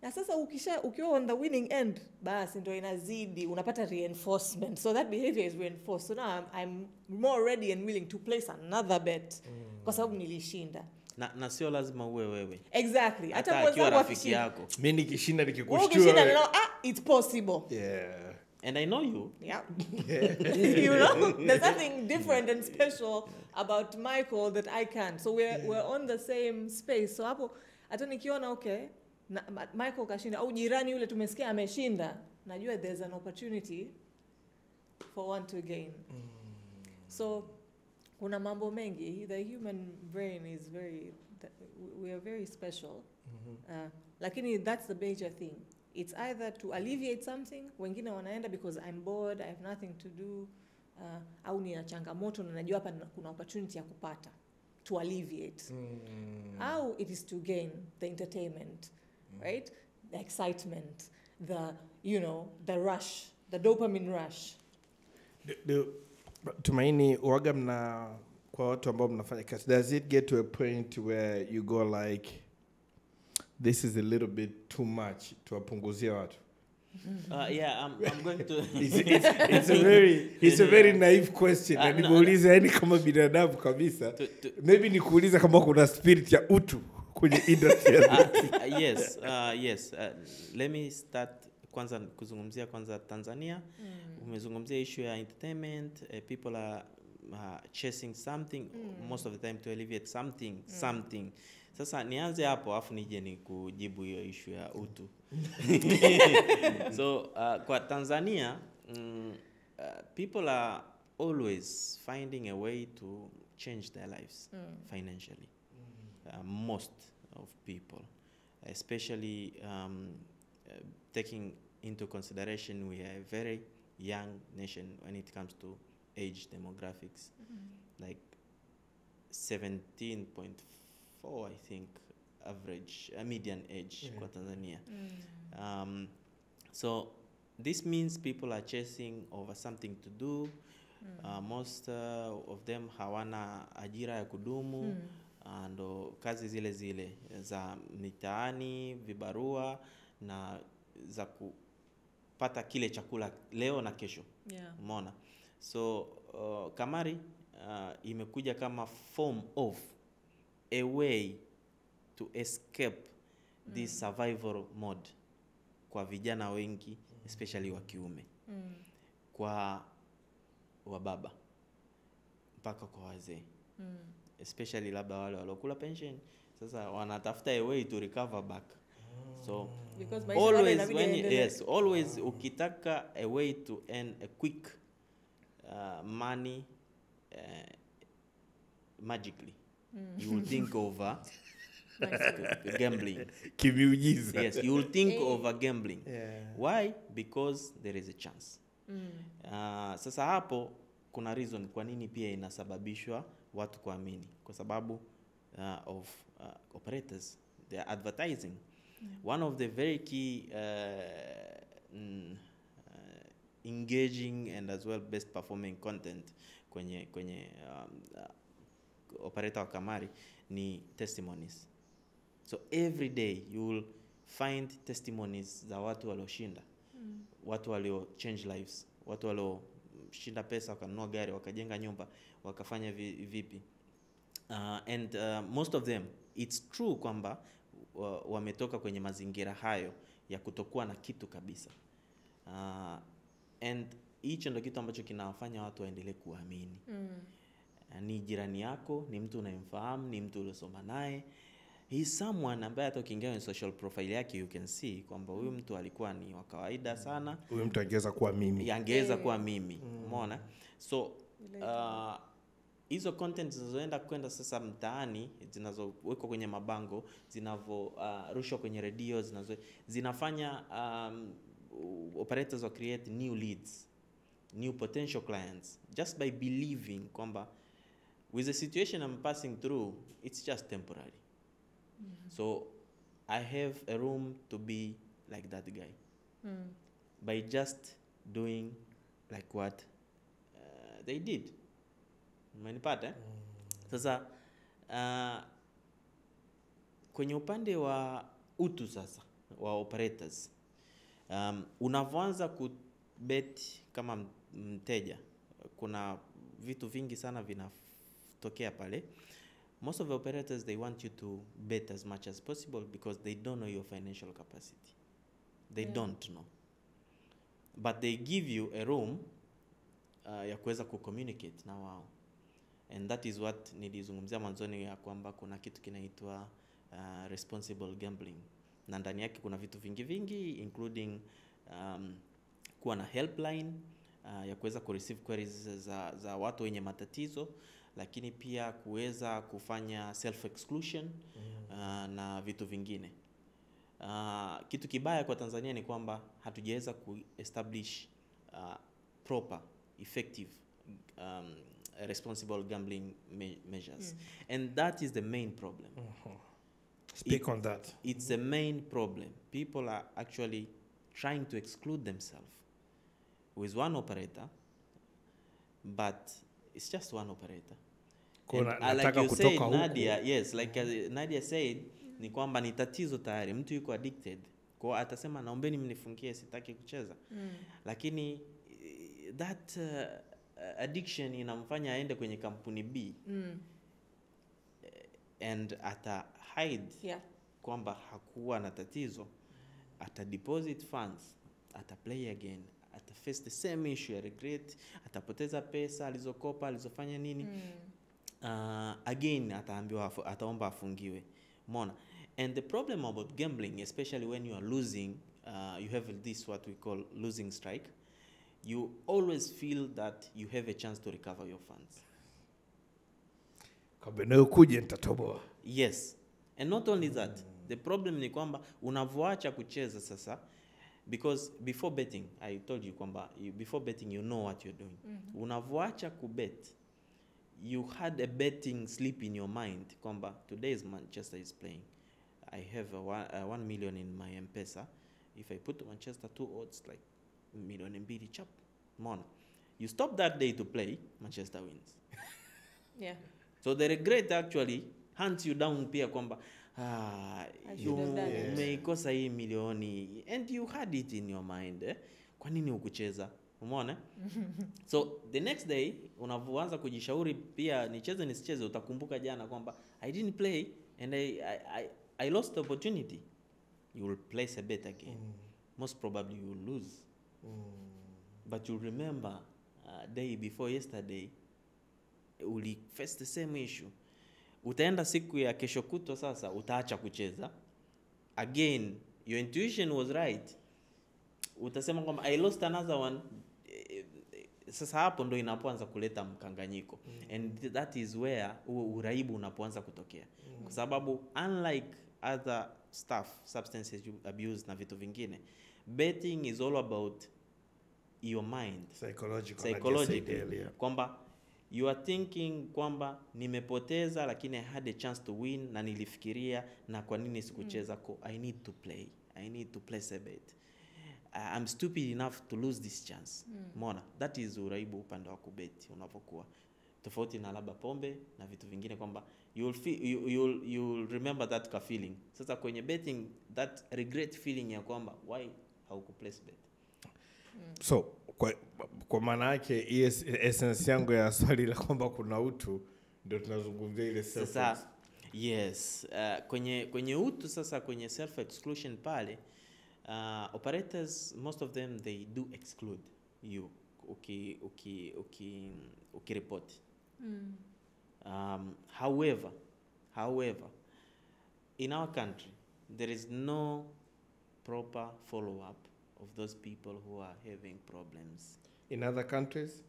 [SPEAKER 3] Na sasa ukiwa on the winning end, basi ndio inazidi, unapata reinforcement. So that behavior is reinforced. So now I'm more ready and willing to place another bet. Kwa sababu nilishinda.
[SPEAKER 4] Na sio lazima uwe wewe.
[SPEAKER 3] Exactly.
[SPEAKER 4] Hata akiwa rafiki yako.
[SPEAKER 2] Mimi nikishinda nikikushtua.
[SPEAKER 3] Ukishinda it's possible.
[SPEAKER 2] Yeah.
[SPEAKER 4] And I know you.
[SPEAKER 3] Yeah. You know, there's nothing different and special about Michael that I can't. So we're on the same space. So hapo hata nikiona okay, Michael kashinda au jirani yule tumesikia ameshinda, najua there's an opportunity for one to gain. So kuna mambo mengi. The human brain is we are very special. Lakini that's the major thing. It's either to alleviate something, wengine wanaenda because I'm bored, I have nothing to do, au nina changamoto na najua hapa kuna opportunity ya kupata, to alleviate. Au it is to gain the entertainment, right? The excitement, the rush, the dopamine rush.
[SPEAKER 2] Tumaini, waga kwa watu ambao mnafanya kazi, does it get to a point where you go like, this is a little bit too much tuwapunguzia watu?
[SPEAKER 4] Yeah, I'm going to.
[SPEAKER 2] It's a very naive question. Na nimeuliza yani kama binadamu kabisa. Maybe nikuuliza kama kuna spirit ya utu kwenye industry.
[SPEAKER 4] Yes. Let me start kwanza kuzungumzia kwanza Tanzania. Umezungumzia issue ya entertainment. People are chasing something most of the time to alleviate something. Sasa nianze hapo afu nije ni kujibu hiyo issue ya utu. So kwa Tanzania people are always finding a way to change their lives financially. Most of people, especially taking into consideration we are a very young nation when it comes to age demographics, like 17.4 I think average median age kwa Tanzania. So this means people are chasing over something to do. Most of them hawana ajira ya kudumu, ndo kazi zile za mitaani, vibarua na za kupata kile chakula leo na kesho. Umeona? So Kamari imekuja kama form of a way to escape this survival mode kwa vijana wengi, especially wa kiume, kwa wababa mpaka kwa wazee, especially labda wale walokula pension. Sasa wanatafuta a way to recover back. So always ukitaka a way to earn a quick money magically, you will think of gambling.
[SPEAKER 2] Kimiujiza.
[SPEAKER 4] Yes, you will think of gambling. Why? Because there is a chance. Sasa hapo kuna reason kwa nini pia inasababishwa watu kuamini, kwa sababu of operators, they are advertising. One of the very key engaging and as well best performing content kwenye operator wa Kamari ni testimonies. So every day you will find testimonies za watu walioshinda, watu walio change lives, watu walioshinda pesa wakanunua gari, wakajenga nyumba, wakafanya vipi. And most of them, it's true kwamba wametoka kwenye mazingira hayo ya kutokuwa na kitu kabisa. And hicho ndio kitu ambacho kinawafanya watu waendelee kuamini. Ni jirani yako, ni mtu unayemfahamu, ni mtu uliosoma naye. He is someone ambaye hata ukiingia kwenye social profile yake you can see kwamba huyu mtu alikuwa ni wa kawaida sana.
[SPEAKER 2] Huyu mtu angeweza kuwa mimi.
[SPEAKER 4] Angeweza kuwa mimi. Umeona? So hizo content zinazoenda kwenda sasa mtaani, zinazowekwa kwenye mabango, rushwa kwenye radio, zinafanya operators will create new leads, new potential clients, just by believing kwamba with the situation I'm passing through, it's just temporary. So I have a room to be like that guy. By just doing like what they did. Umenipata? Sasa kwenye upande wa utu sasa wa operators, unavyoanza kubet kama mteja, kuna vitu vingi sana vinatokea pale. Most of the operators, they want you to bet as much as possible because they don't know your financial capacity. They don't know. But they give you a room ya kuweza kucommunicate na wao. And that is what nilizungumzia mwanzoni ya kwamba kuna kitu kinaitwa responsible gambling. Na ndani yake kuna vitu vingi including kuwa na helpline ya kuweza kureceive queries za watu wenye matatizo, lakini pia kuweza kufanya self exclusion na vitu vingine. Kitu kibaya kwa Tanzania ni kwamba hatujaweza kuestablish proper effective responsible gambling measures. And that is the main problem.
[SPEAKER 2] Speak on that.
[SPEAKER 4] It's the main problem. People are actually trying to exclude themselves with one operator, but it's just one operator. And, like you said, Nadia, yes, like Nadia said, ni kwamba ni tatizo tayari, mtu yuko addicted. Kwa atasema naombeni mnifungie, sitaki kucheza. Lakini that addiction inamfanya aende kwenye kampuni B and ata hide kwamba hakuwa na tatizo, ata deposit funds, ata play again, ata face the same issue ya regret, atapoteza pesa alizokopa, alizofanya nini. Again ataomba afungiwe. Umeona? And the problem about gambling, especially when you are losing, you have this what we call losing strike. You always feel that you have a chance to recover your funds.
[SPEAKER 2] Kabla ukuje nitatoboa.
[SPEAKER 4] Yes. And not only that, the problem ni kwamba unavoacha kucheza sasa, because before betting, I told you kwamba before betting you know what you're doing. Unavoacha kubet, you had a betting slip in your mind kwamba today is Manchester is playing. I have 1 million in my M-Pesa. If I put Manchester 2 odds, like million mbili chap, mona. You stop that day to play, Manchester wins.
[SPEAKER 3] Yeah.
[SPEAKER 4] So the regret actually hunts you down pia kwamba you umeikosa hii milioni and you had it in your mind. Kwa nini hukucheza? Umeona? So the next day unavoanza kujishauri pia nicheze nisicheze, utakumbuka jana kwamba I didn't play and I lost the opportunity. You will place a bet again. Most probably you will lose. But you remember day before yesterday uli face the same issue. Utaenda siku ya kesho kutwa sasa utaacha kucheza. Again, your intuition was right. Utasema kwamba I lost another one. Sasa hapo ndo inapoanza kuleta mkanganyiko. And that is where uraibu unapoanza kutokea. Kwa sababu unlike other stuff, substances abuse na vitu vingine, betting is all about your mind, psychological. Kwamba you are thinking kwamba nimepoteza lakini I had a chance to win na nilifikiria na kwa nini sikucheza I need to play. I need to place a bet. I'm stupid enough to lose this chance. Mona, that is uraibu upande wa kubeti unapokuwa. Tofauti na labda pombe na vitu vingine kwamba you'll remember that ka feeling. Sasa kwenye betting, that regret feeling ya kwamba why haukuplace bet.
[SPEAKER 2] So kwa maana yake essence yangu ya swali la kwamba kuna utu ndio tunazungumzia ile self.
[SPEAKER 4] Sasa yes, kwenye utu sasa, kwenye self exclusion pale, operators most of them they do exclude you ukiripoti. However, in our country there is no proper follow-up of those people who are having problems.
[SPEAKER 2] In other countries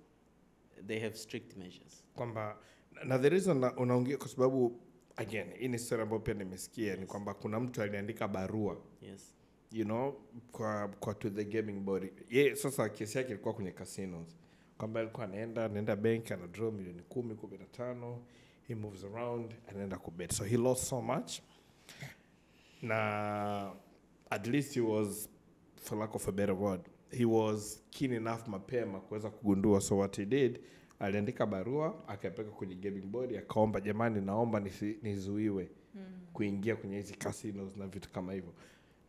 [SPEAKER 4] they have strict measures.
[SPEAKER 2] Kwamba na the reason unaongea kwa sababu again hii ni story ambayo pia nimesikia ni kwamba kuna mtu aliandika barua.
[SPEAKER 4] Yes.
[SPEAKER 2] You know, kwa to the gaming body. Yeah, sasa kesi yake ilikuwa kwenye casinos. Kwamba alikuwa anaenda bank ana draw milioni 10, 15, he moves around anaenda kubet. So he lost so much. Na at least he was, for lack of a better word, he was keen enough mapema kuweza kugundua. So what he did, aliandika barua akapeleka kwenye gaming body akaomba, jamani naomba nizuiwe kuingia kwenye hizi casinos na vitu kama hivyo.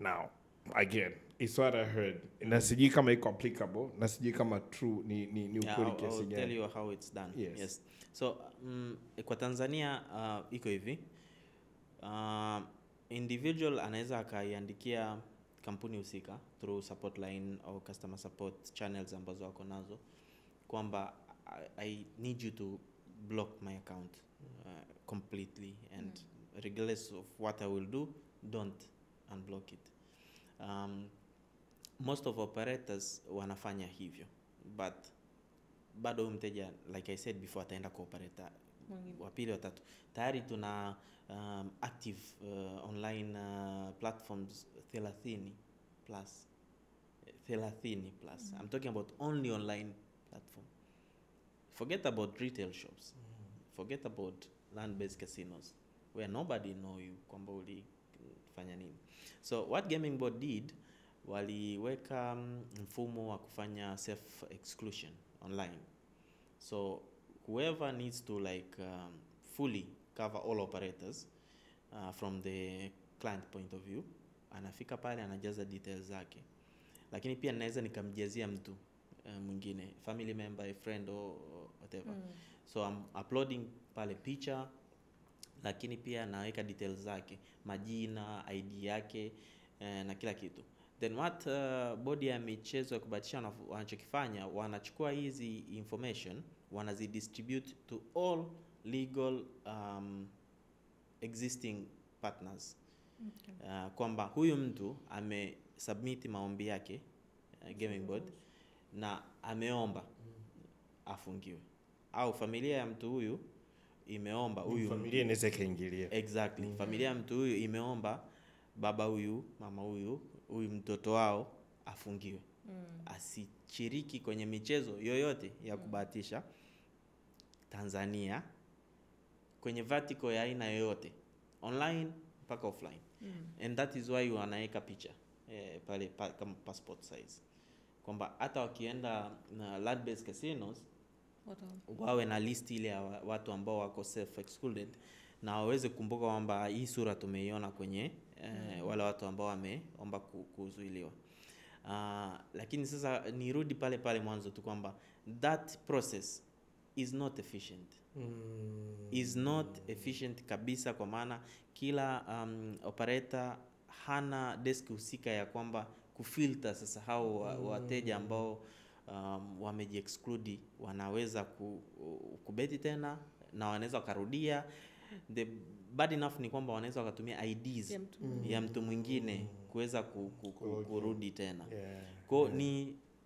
[SPEAKER 2] Now again, it's what I heard. Na sijui kama iko applicable, na sijui kama true ni ukweli kiasi gani.
[SPEAKER 4] I'll tell you how it's done. Yes. So kwa Tanzania iko hivi. Individual anaweza akaiandikia kampuni husika through support line au customer support channels ambazo wako nazo kwamba I need you to block my account completely and regardless of what I will do, don't unblock it. Most of operators wanafanya hivyo, but bado mteja, like I said before, ataenda kwa operator wa pili, wa tatu. Tayari tuna active online platforms 30 plus. I'm talking about only online platform. Forget about retail shops. Forget about land-based casinos where nobody know you kwamba ulifanya nini. So what Gaming Board did, waliweka mfumo wa kufanya self exclusion online. So whoever needs to like fully cover all operators from the client point of view, anafika pale anajaza details zake, lakini pia naweza nikamjazia mtu mwingine, family member, a friend or whatever. So I'm uploading pale picha, lakini pia naweka details zake, majina, ID yake na kila kitu. Then what bodi ya michezo ya kubahatisha wanachokifanya, wanachukua hizi information wanazidistribute to all legal existing partners. Okay. Kwamba huyu mtu amesubmit maombi yake gaming board na ameomba afungiwe, au familia ya mtu huyu imeomba, huyu
[SPEAKER 2] familia inaweza kaingilia.
[SPEAKER 4] Exactly. Familia ya mtu huyu imeomba baba huyu, mama huyu mtoto wao afungiwe. Asichiriki kwenye michezo yoyote ya kubahatisha Tanzania, kwenye vertical ya aina yoyote, online mpaka offline. And that is why wanaweka picha pale kama passport size, kwamba hata wakienda na land based casinos wawe na list ile ya watu ambao wako self excluded, na waweze kumbuka kwamba hii sura tumeiona kwenye wale watu ambao wameomba kuzuiliwa. Lakini sasa nirudi pale mwanzo tu kwamba that process is not efficient. Is not efficient kabisa, kwa maana kila operator hana desk husika ya kwamba kufilter sasa hao wateja ambao wameji-exclude wanaweza kubeti tena na wanaweza wakarudia. The bad enough ni kwamba wanaweza wakatumia IDs ya mtu mwingine kuweza kurudi tena. Kwa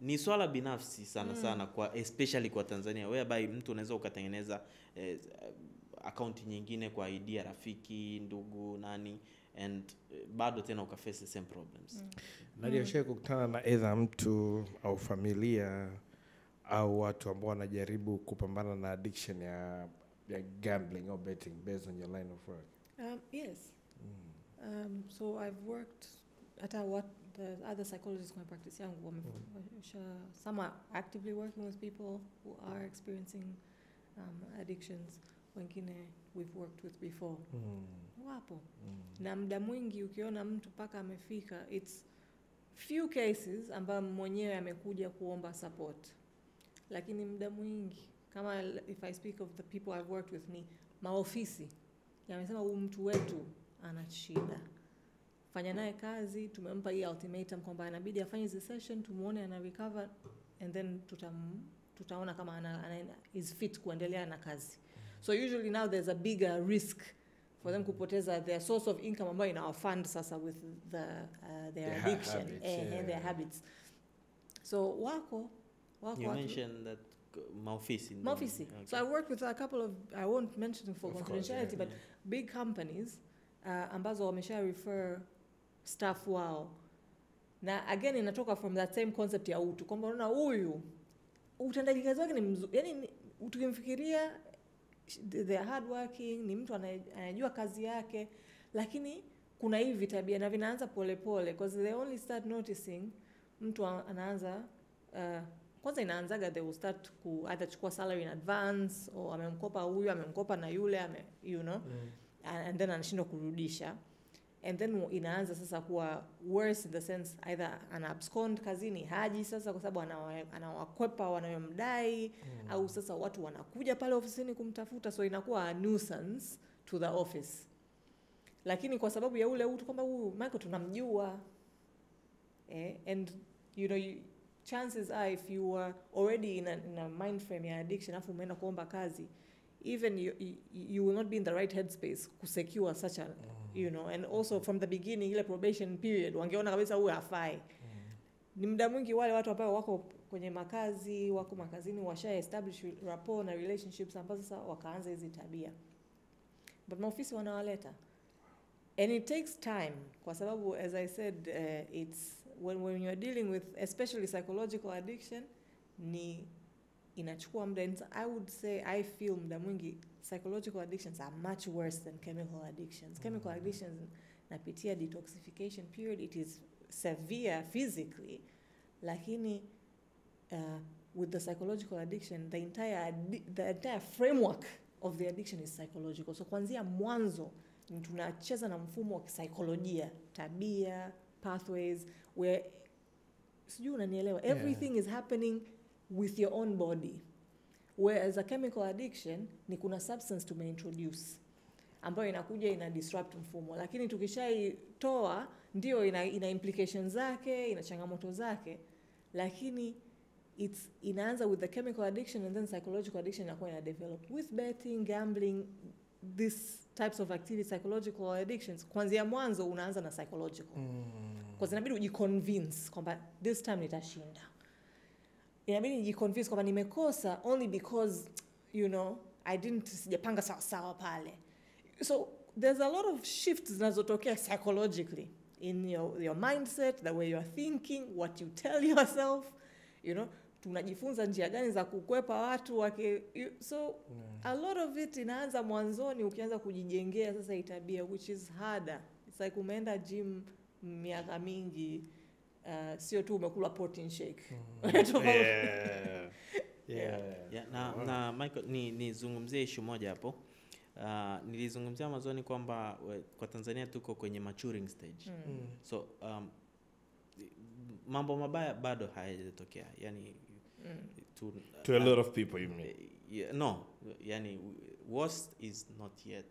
[SPEAKER 4] ni swala binafsi sana kwa especially kwa Tanzania, whereby mtu unaweza ukatengeneza account nyingine kwa ID ya rafiki, ndugu, nani, and bado tena ukaface the same problems.
[SPEAKER 2] Nadia, ushawahi kukutana na either mtu au familia au watu ambao wanajaribu kupambana na addiction ya gambling or betting based on your line of work?
[SPEAKER 3] Yes. So I've worked at what the other psychologists in my practice yangu some are actively working with people who are experiencing addictions, wengine we've worked with before. Wapo. Na muda mwingi ukiona mtu paka amefika, it's few cases ambao mwenyewe amekuja kuomba support, lakini muda mwingi, kama if I speak of the people I've worked with, ni maofisi yamesema huyu mtu wetu ana shida, fanya naye kazi, tumempa hii ultimatum kwamba anabidi afanye hizo session, tumuone ana recover, and then tutaona kama ana is fit kuendelea na kazi. So usually now there's a bigger risk for them kupoteza their source of income ambayo ina fund sasa with their addiction and their habits. So wako
[SPEAKER 4] you mentioned that maofisi.
[SPEAKER 3] Okay. So I worked with a couple of, I won't mention for confidentiality, but big companies ambazo wamesha refer staff wao. Na again inatoka from that same concept ya utu, kwamba unaona huyu utendaji kazi wake ni mzuri, yani tukimfikiria they are hard working, ni mtu anajua kazi yake, lakini kuna hivi tabia na vinaanza polepole, because they only start noticing mtu anaanza kwanza inaanzaga they will start either chukua salary in advance, or amemkopa huyu, amemkopa na yule, and then anashindwa kurudisha, and then inaanza sasa kuwa worse in the sense either ana abscond kazini, haji sasa kwa sababu anawakwepa wanayomdai, au sasa watu wanakuja pale ofisini kumtafuta, so inakuwa a nuisance to the office. Lakini kwa sababu ya ule utu kwamba huyu Michael tunamjua, and you know, chances are if you are already in a mind frame ya addiction afu umeenda kuomba kazi, even you will not be in the right headspace to secure such a you know, and also from the beginning ile probation period wangeona kabisa huyu hafai. Ni muda mwingi wale watu ambao wako kwenye makazi, wako makazini, washa establish rapport na relationships ambazo sasa wakaanza hizi tabia, but maofisi wanawaleta, and it takes time kwa sababu as I said it's when you're dealing with especially psychological addiction ni inachukua muda. I would say I feel muda mwingi psychological addictions are much worse than chemical addictions. Chemical addictions napitia detoxification period, it is severe physically, lakini with the psychological addiction the entire framework of the addiction is psychological. So kuanzia mwanzo tunacheza na mfumo wa kisaikolojia, tabia, pathways, where sijui unanielewa, everything is happening with your own body. Whereas a chemical addiction ni kuna substance tumeintroduce ambayo inakuja ina disrupt mfumo, lakini tukishaitoa ndio ina implications zake, ina changamoto zake, lakini inaanza with the chemical addiction and then psychological addiction inakuwa ina develop with betting, gambling, these types of activities, psychological addictions. Kwanza mwanzo unaanza na psychological. Kwa inabidi ujiconvince kwamba this time nitashinda. Inabidi ujiconvince kwamba nimekosa only because I didn't sijapanga sawa pale. So there's a lot of shifts zinazotokea psychologically in your mindset, the way you're thinking, what you tell yourself, tunajifunza njia gani za kukwepa watu so a lot of it inaanza mwanzoni ukianza kujijengea sasa itabia, which is harder. It's like umeenda gym miaka mingi, sio tu umekula protein shake.
[SPEAKER 4] Na Michael, nizungumzie issue moja hapo. Nilizungumzia mwanzoni kwamba kwa Tanzania tuko kwenye maturing stage. So mambo mabaya bado hayajatokea. Yani
[SPEAKER 2] to a lot of people, you mean?
[SPEAKER 4] No, yani worst is not yet.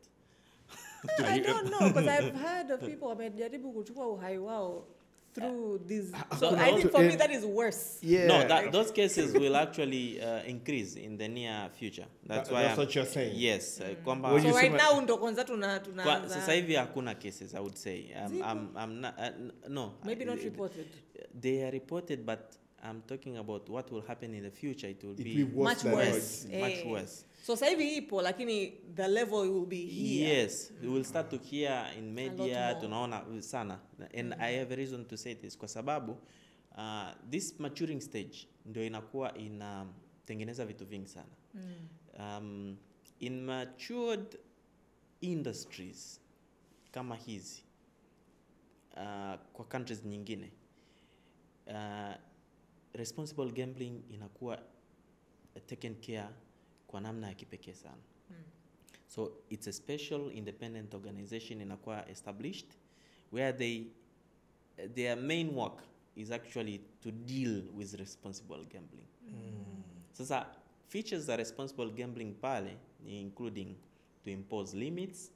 [SPEAKER 3] I don't know, because I've heard of people wamejaribu kuchukua uhai wao through this. So I think for me that is worse.
[SPEAKER 2] Yeah.
[SPEAKER 4] No, those cases will actually increase in the near future. That's
[SPEAKER 2] what you're saying.
[SPEAKER 4] Yes.
[SPEAKER 3] So right now ndo kwanza tunaanza.
[SPEAKER 4] Sasa hivi hakuna cases, I would say. I'm not, no.
[SPEAKER 3] Maybe not reported.
[SPEAKER 4] They are reported, but I'm talking about what will happen in the future. It will be
[SPEAKER 3] much worse.
[SPEAKER 4] Much worse.
[SPEAKER 3] So sasa hivi ipo, lakini the level will be here.
[SPEAKER 4] Yes, we will start to hear in media, tunaona sana. And I have a reason to say this kwa sababu this maturing stage ndio inakuwa inatengeneza vitu vingi sana. In matured industries kama hizi kwa countries nyingine, responsible gambling inakuwa taken care kwa namna ya kipekee sana. So it's a special independent organization inakuwa established where their main work is actually to deal with responsible gambling. Sasa features za responsible gambling pale ni including to impose limits,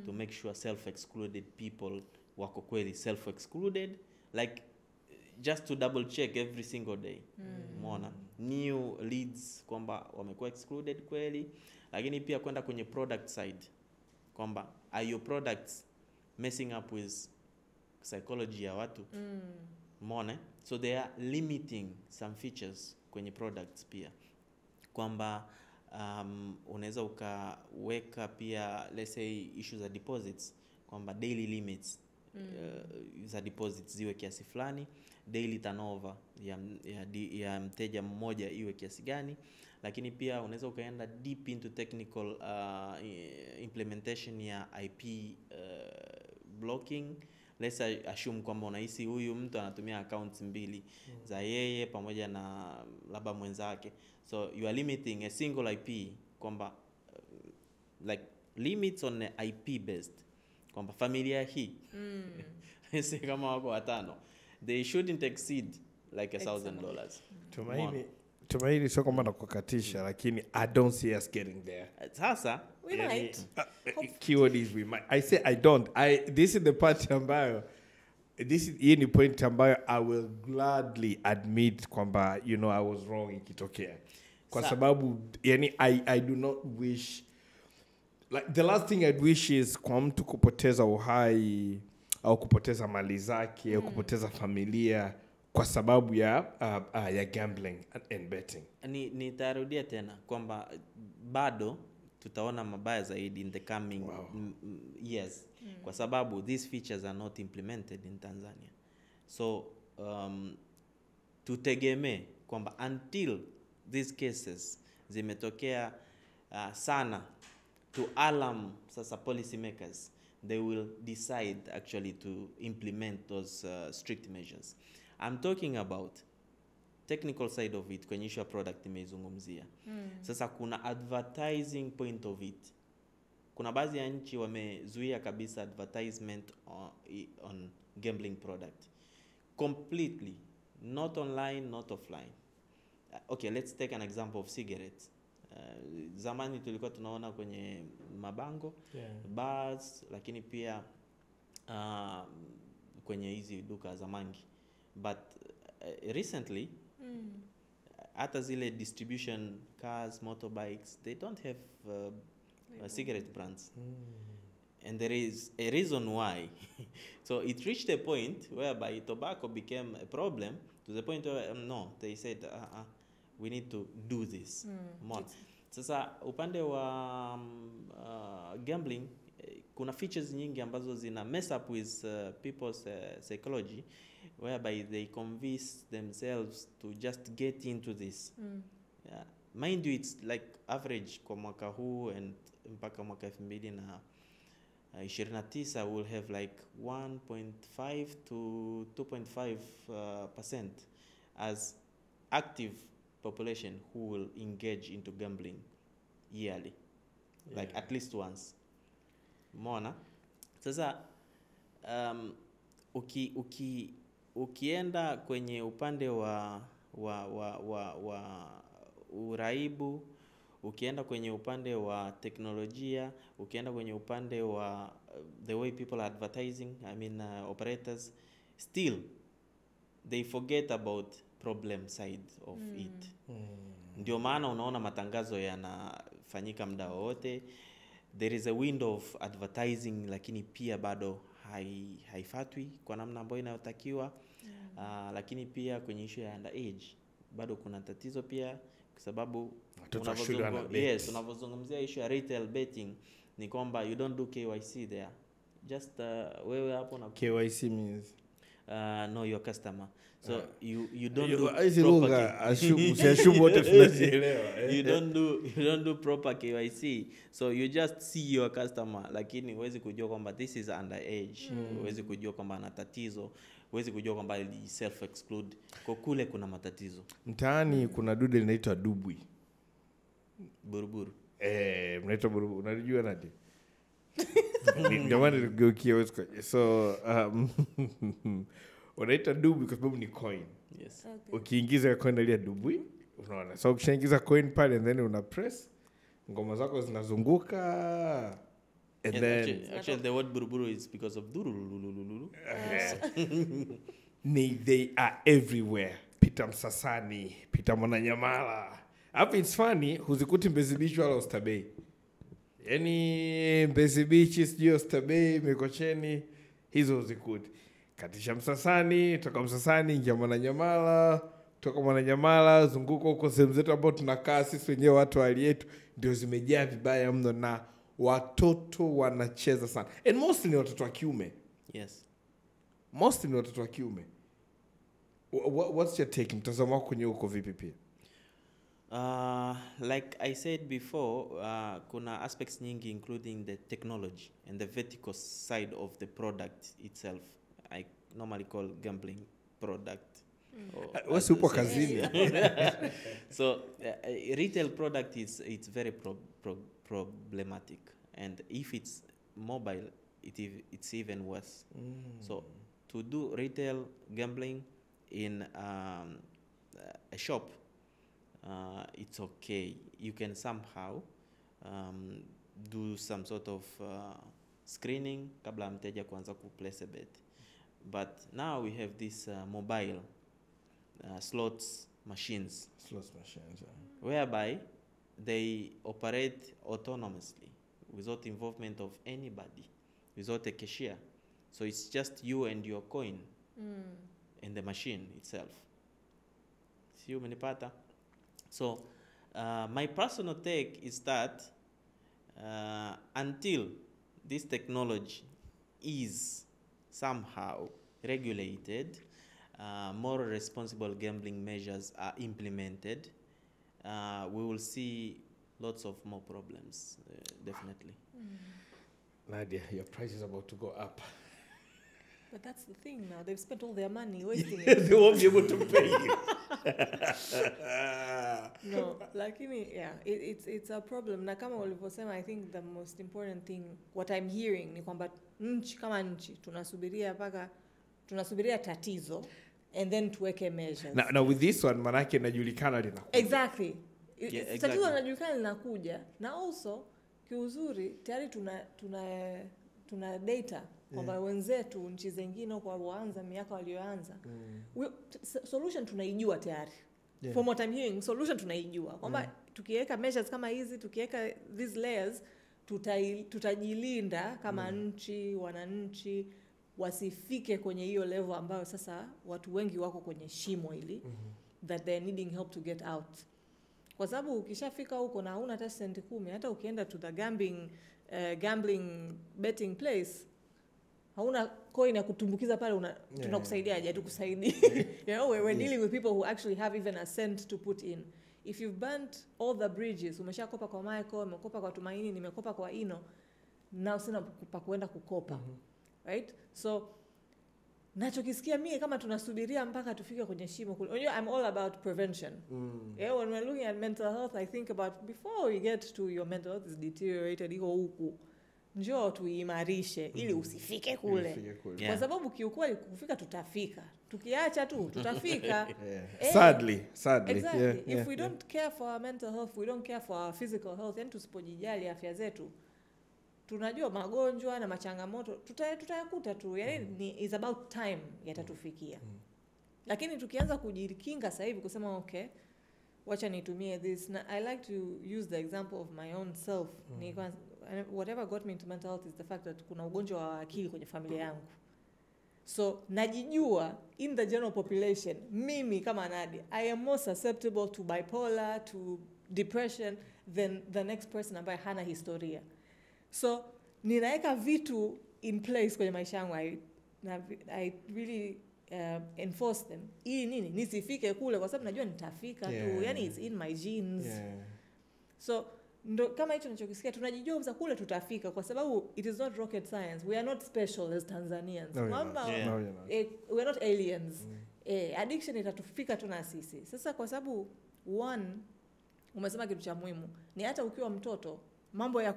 [SPEAKER 4] to make sure self-excluded people wako kweli self-excluded, like just to double check every single day. Umeona new leads kwamba wamekuwa excluded kweli, lakini pia kwenda kwenye product side kwamba are your products messing up with psychology ya watu. Umeona, so they are limiting some features kwenye products pia kwamba unaweza ukaweka pia let's say issues za deposits kwamba daily limits za deposits ziwe kiasi fulani, daily turnover ya mteja mmoja iwe kiasi gani, lakini pia unaweza ukaenda deep into technical implementation ya IP blocking. Let's assume kwamba unahisi huyu mtu anatumia accounts mbili za yeye pamoja na labda mwenzake, so you are limiting a single IP kwamba like limits on a IP based kwamba familia hii si kama wako watano, they shouldn't exceed like $1,000.
[SPEAKER 2] Tumaini sio kwamba nakukatisha, lakini I don't see us getting there.
[SPEAKER 4] Sasa
[SPEAKER 3] We might.
[SPEAKER 2] Keyword is we might. I say I don't. This is the part ambayo, this is any point ambayo I will gladly admit kwamba I was wrong ikitokea. Kwa sababu yani I do not wish, like the last thing I'd wish is kwa mtu kupoteza uhai au kupoteza mali zake au kupoteza familia kwa sababu ya gambling and betting.
[SPEAKER 4] Nitarudia tena kwamba bado tutaona mabaya zaidi in the coming years kwa sababu these features are not implemented in Tanzania. So tutegemee kwamba until these cases zimetokea sana to alarm sasa policy makers, they will decide actually to implement those strict measures. I'm talking about technical side of it, kwenye issue product nimeizungumzia. Sasa kuna advertising point of it kuna baadhi ya nchi wamezuia kabisa advertisement on gambling product completely, not online, not offline. Okay, let's take an example of cigarettes. Zamani tulikuwa tunaona kwenye mabango, bars, lakini pia kwenye hizi duka za mangi. But recently, hata zile distribution cars, motorbikes, they don't have cigarette brands. And there is a reason why. So it reached a point whereby tobacco became a problem, to the point where no, they said we need to do this more. Sasa upande wa gambling, kuna features nyingi ambazo zina mess up with people's psychology, whereby they convince themselves to just get into this. Yeah. Mind you, it's like average kwa mwaka huu and mpaka mwaka 2029 will have like 1.5 to 2.5% as active population who will engage into gambling yearly, like at least once. Mona sasa ukienda kwenye upande wa uraibu, ukienda kwenye upande wa teknolojia, ukienda kwenye upande wa the way people are advertising, operators, still they forget about problem side of it. Ndio maana unaona matangazo yanafanyika muda wote. There is a window of advertising, lakini pia bado haifatwi kwa namna ambayo inayotakiwa. Lakini pia kwenye issue ya underage bado kuna tatizo pia, kwa sababu unavozungumzia issue ya retail betting ni kwamba you don't do KYC there. Just wewe hapo na
[SPEAKER 2] KYC means
[SPEAKER 4] know your customer. So you don't do you don't do proper KYC. So you just see your customer, lakini huwezi kujua kwamba this is underage. Huwezi kujua kwamba ana tatizo, huwezi kujua kwamba self exclude. Kwa kule kuna matatizo.
[SPEAKER 2] Mtaani kuna dude linaitwa dubwi.
[SPEAKER 4] Buruburu.
[SPEAKER 2] Mnaitwa buruburu. Unajua nani? Ndio maana nigeukia so unaita dubwi kwa sababu ni coin.
[SPEAKER 4] Yes.
[SPEAKER 3] Okay.
[SPEAKER 2] Ukiingiza coin ile dubwi, unaona. So ukishaingiza coin pale and then una press, ngoma zako zinazunguka. And then
[SPEAKER 4] actually the word buruburu is because of durululululu.
[SPEAKER 2] They are everywhere. Pita Msasani, pita Mwananyamala. Hapo it's funny, huzikuti Mbezi Beach wala Oysterbay. Yaani Mbezi Beach, sijui Oysterbay, Mikocheni, hizo huzikuti. Katisha Msasani, toka Msasani, ingia Mwananyamala, toka Mwananyamala, zunguko huko sehemu zetu ambao tunakaa sisi wenyewe watu hali yetu, ndio zimejaa vibaya mno na watoto wanacheza sana. And mostly ni watoto wa kiume.
[SPEAKER 4] Yes.
[SPEAKER 2] Mostly ni watoto wa kiume. What's your take? Mtazamo wako kwenye uko vipi pia?
[SPEAKER 4] Like I said before, kuna aspects nyingi including the technology and the vertical side of the product itself. I normally call gambling product.
[SPEAKER 2] What's upo kazini?
[SPEAKER 4] So retail product it's very problematic, and if it's mobile it's even worse. So to do retail gambling in a shop, it's okay. You can somehow do some sort of screening kabla mteja kuanza kuplace a bet. But now we have this mobile slots machines, whereby they operate autonomously without involvement of anybody, without a cashier. So it's just you and your coin and the machine itself. See you menipata. So my personal take is that until this technology is somehow regulated, more responsible gambling measures are implemented, we will see lots of more problems, definitely.
[SPEAKER 2] Nadia, your price is about to go up.
[SPEAKER 3] But that's the thing now. They've spent all their money wasting it.
[SPEAKER 2] They won't be able to pay you.
[SPEAKER 3] No, lakini yeah, it's a problem. Na kama ulivyosema, I think the most important thing what I'm hearing ni kwamba nchi kama nchi tunasubiria tatizo and then tuweke measures.
[SPEAKER 2] Na with this one manake inajulikana linakuja.
[SPEAKER 3] Exactly.
[SPEAKER 4] Yeah, exactly.
[SPEAKER 3] Tatizo linajulikana linakuja, na also kiuzuri tayari tuna data kwamba wenzetu nchi zingine kwa waanza miaka walioanza solution tunaijua tayari. From what I'm hearing, solution tunaijua kwamba tukiweka measures kama hizi, tukiweka these layers, tutajilinda kama nchi, wananchi wasifike kwenye hiyo level ambayo sasa watu wengi wako kwenye shimo hili that they're needing help to get out. Kwa sababu ukishafika huko na huna hata senti 10, hata ukienda to the gambling betting place, hauna coin ya kutumbukiza pale, tunakusaidiaje? Hatukusaidii. You know, we're dealing with people who actually have even a cent to put in. If you've burnt all the bridges, umeshakopa kwa Michael, umekopa kwa Tumaini, nimekopa kwa Ino, now sina pa kuenda kukopa. Right? So nachokisikia mimi kama tunasubiria mpaka tufike kwenye shimo kule. I'm all about prevention. Yeah, when we're looking at mental health, I think about before we get to your mental health is deteriorated, iko huku, njoo tuimarishe ili usifike kule. Kwa sababu kiukweli kufika tutafika. Tukiacha tu tutafika.
[SPEAKER 2] Sadly.
[SPEAKER 3] Exactly. If we don't care for our mental health, we don't care for our physical health, and tusipojijali afya zetu, tunajua magonjwa na machangamoto tutayakuta tu. Yani is about time yatatufikia. Lakini tukianza kujikinga sasa hivi kusema okay, wacha nitumie this. Na I like to use the example of my own self. Whatever got me into mental health is the fact that kuna ugonjwa wa akili kwenye familia yangu. So najijua in the general population, mimi kama Nadia, I am more susceptible to bipolar, to depression than the next person ambaye hana historia. So ninaweka vitu in place kwenye maisha yangu. I really enforce them. Ili nini? Nisifike kule kwa sababu najua nitafika tu. Yani it's in my genes. So ndo kama hicho ninachokisikia, tunajijua za kule tutafika kwa sababu it is not rocket science. We are not special as Tanzanians. We are not aliens. Addiction itatufika tu na sisi. Sasa kwa sababu umesema kitu cha muhimu, ni hata ukiwa mtoto mambo ya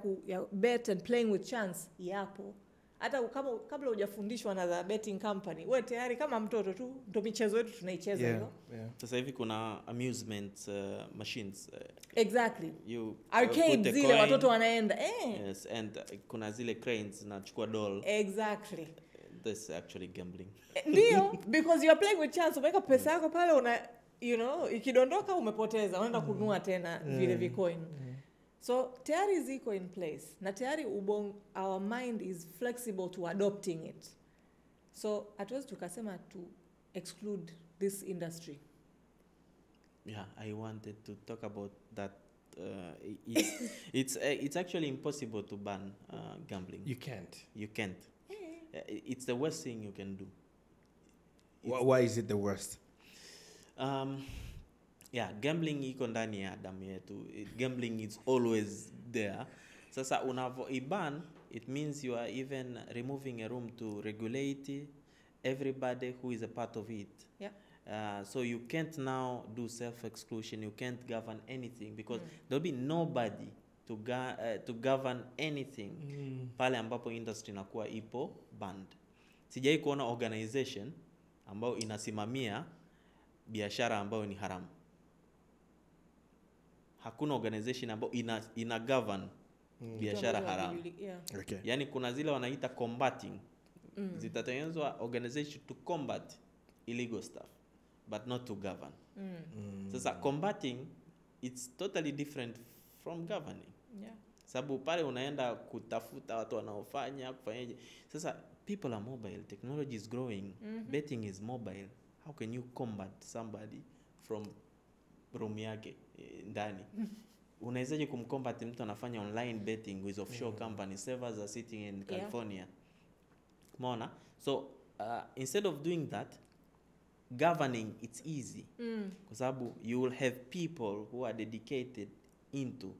[SPEAKER 3] bet and playing with chance yapo. Hata kabla hujafundishwa na the betting company, wewe tayari kama mtoto tu ndo michezo yetu tunaicheza hiyo.
[SPEAKER 4] Sasa hivi kuna amusement machines.
[SPEAKER 3] Exactly.
[SPEAKER 4] Arcade
[SPEAKER 3] zile watoto wanaenda.
[SPEAKER 4] Yes, and kuna zile cranes zinachukua doll.
[SPEAKER 3] Exactly.
[SPEAKER 4] That's actually gambling.
[SPEAKER 3] Ndio, because you are playing with chance. Umeweka pesa yako pale, ikidondoka umepoteza, unaenda kununua tena vile vicoin. So tayari ziko in place, na tayari our mind is flexible to adopting it. So hatuwezi tukasema to exclude this industry.
[SPEAKER 4] Yeah, I wanted to talk about that. It's actually impossible to ban gambling.
[SPEAKER 2] You can't.
[SPEAKER 4] It's the worst thing you can do.
[SPEAKER 2] Why is it the worst?
[SPEAKER 4] Gambling iko ndani ya damu yetu. Gambling is always there. Sasa unavoiban, it means you are even removing a room to regulate everybody who is a part of it. So you can't now do self-exclusion. You can't govern anything because there'll be nobody to govern anything pale ambapo industry inakuwa ipo banned. Sijai kuona organization ambayo inasimamia biashara ambayo ni haramu. Hakuna organization ambayo ina govern biashara haramu.
[SPEAKER 2] Okay.
[SPEAKER 4] Yani kuna zile wanaita combating. Zitatengenezwa organization to combat illegal stuff but not to govern. Sasa combating, it's totally different from governing. Sababu pale unaenda kutafuta watu wanaofanya kufanyaje. Sasa people are mobile, technology is growing, betting is mobile. How can you combat somebody from room yake ndani? Unawezaje kumcombat mtu anafanya online betting with offshore company, servers are sitting in California? Umeona? So instead of doing that, governing, it's easy. Kwa sababu you will have people who are dedicated into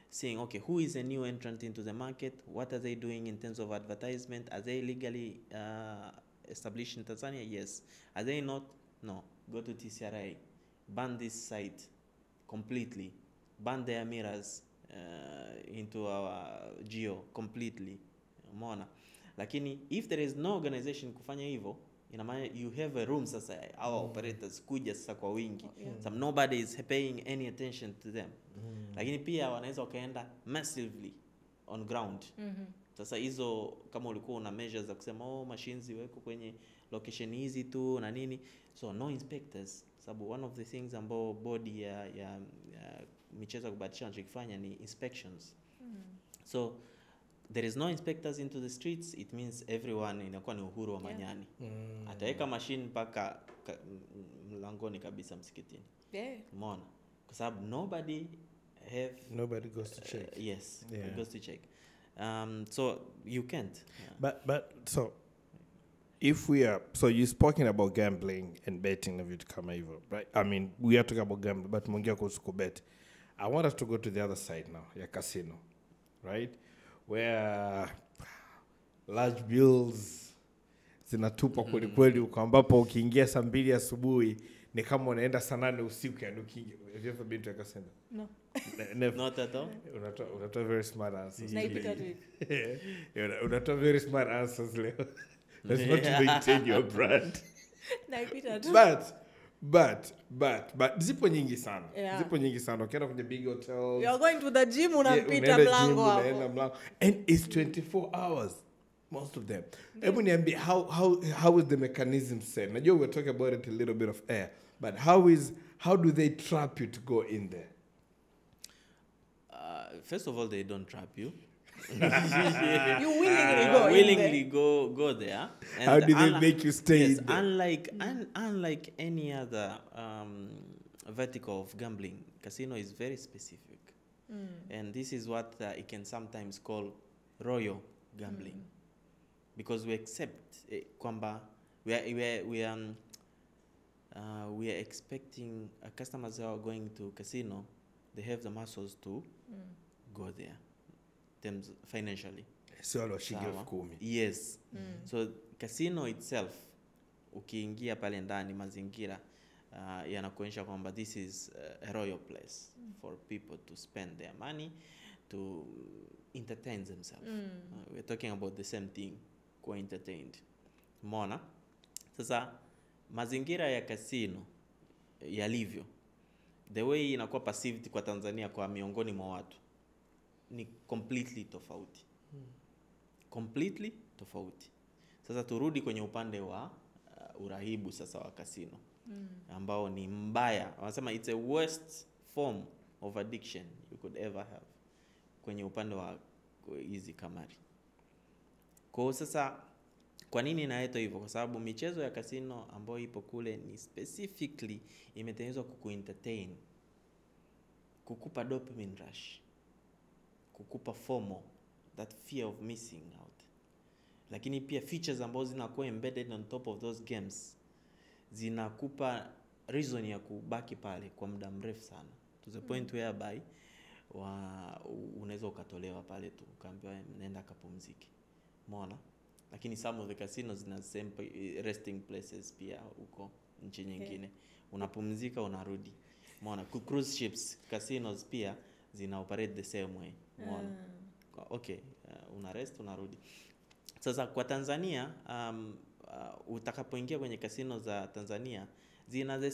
[SPEAKER 4] saying, okay, who is a new entrant into the market? What are they doing in terms of advertisement? Are they legally established in Tanzania? Yes. Are they not? No. Go to TCRA, ban this site completely, ban their mirrors into our geo completely. Umeona? Lakini if there is no organization kufanya hivyo, ina maana you have a room sasa our operators kuja sasa kwa wingi. Some nobody is paying any attention to them. Lakini pia wanaweza wakaenda massively on ground. Sasa hizo kama ulikuwa una measures za kusema machines ziweko kwenye location hizi tu na nini, so no inspectors, sababu one of the things ambao body ya michezo kubadilisha wanachokifanya ni inspections. So there is no inspectors into the streets, it means everyone inakuwa ni uhuru wa manyani. Ataweka machine mpaka mlangoni kabisa msikitini. Umeona? Kwa sababu nobody
[SPEAKER 2] goes to check.
[SPEAKER 4] Yes, goes to check. So you can't.
[SPEAKER 2] But so if we are, so you're speaking about gambling and betting of it kama hivyo, right? I mean, we are talking about gambling, but mongia kuhusu kubet. I want us to go to the other side now, ya casino, right? Where large bills zinatupwa kweli kweli, ambapo ukiingia saa 2 asubuhi ni kama unaenda saa 8 usiku. Yani ukiingia, have you ever been to a casino?
[SPEAKER 3] No.
[SPEAKER 2] Never.
[SPEAKER 4] Not at all.
[SPEAKER 2] Unatoa very smart answers.
[SPEAKER 3] Naipita tu hivi.
[SPEAKER 2] Unatoa very smart answers leo. Let's not maintain your brand.
[SPEAKER 3] Naipita tu.
[SPEAKER 2] But zipo nyingi sana.
[SPEAKER 3] Yeah.
[SPEAKER 2] Zipo nyingi sana. Ukienda kwenye big hotels.
[SPEAKER 3] You are going to the gym, unampita mlango hapo.
[SPEAKER 2] And it's 24 hours. Most of them. Hebu niambie, how is the mechanism set? Najua we're talking about it a little bit of air, but how do they trap you to go in there?
[SPEAKER 4] First of all, they don't trap you.
[SPEAKER 3] You willingly go
[SPEAKER 4] willingly go there. And
[SPEAKER 2] how do they make you stay
[SPEAKER 4] yes,
[SPEAKER 2] in there?
[SPEAKER 4] unlike any other vertical of gambling, casino is very specific. And this is what it can sometimes call royal gambling. Because we accept kwamba we are expecting customers who are going to casino, they have the muscles to go there terms financially.
[SPEAKER 2] So washige 10,000.
[SPEAKER 4] Yes. So casino itself, ukiingia pale ndani mazingira yanakuonyesha kwamba this is a royal place for people to spend their money to entertain themselves. We're talking about the same thing, kuwa entertained. Umeona? Sasa mazingira ya casino yalivyo, the way inakuwa perceived kwa Tanzania kwa miongoni mwa watu ni completely tofauti. Completely tofauti. Sasa turudi kwenye upande wa urahibu sasa wa casino. Ambao ni mbaya. Wanasema it's a worst form of addiction you could ever have. Kwenye upande wa hizi kamari. Kwa sasa kwa nini inaitwa hivyo? Kwa sababu michezo ya casino ambayo ipo kule ni specifically imetengenezwa kukuentertain, kukupa dopamine rush, kukupa FOMO, that fear of missing out. Lakini pia features ambazo zinakuwa embedded on top of those games zinakupa reason ya kubaki pale kwa muda mrefu sana, to the point whereby unaweza ukatolewa pale tu ukaambiwa nenda kapumzike. Umeona? Lakini some of the casinos zina same resting places pia huko nchi nyingine. Unapumzika unarudi. Umeona? Cruise ships casinos pia zina operate the same way. Umeona? Okay, una rest unarudi. Sasa kwa Tanzania utakapoingia kwenye casino za Tanzania zina the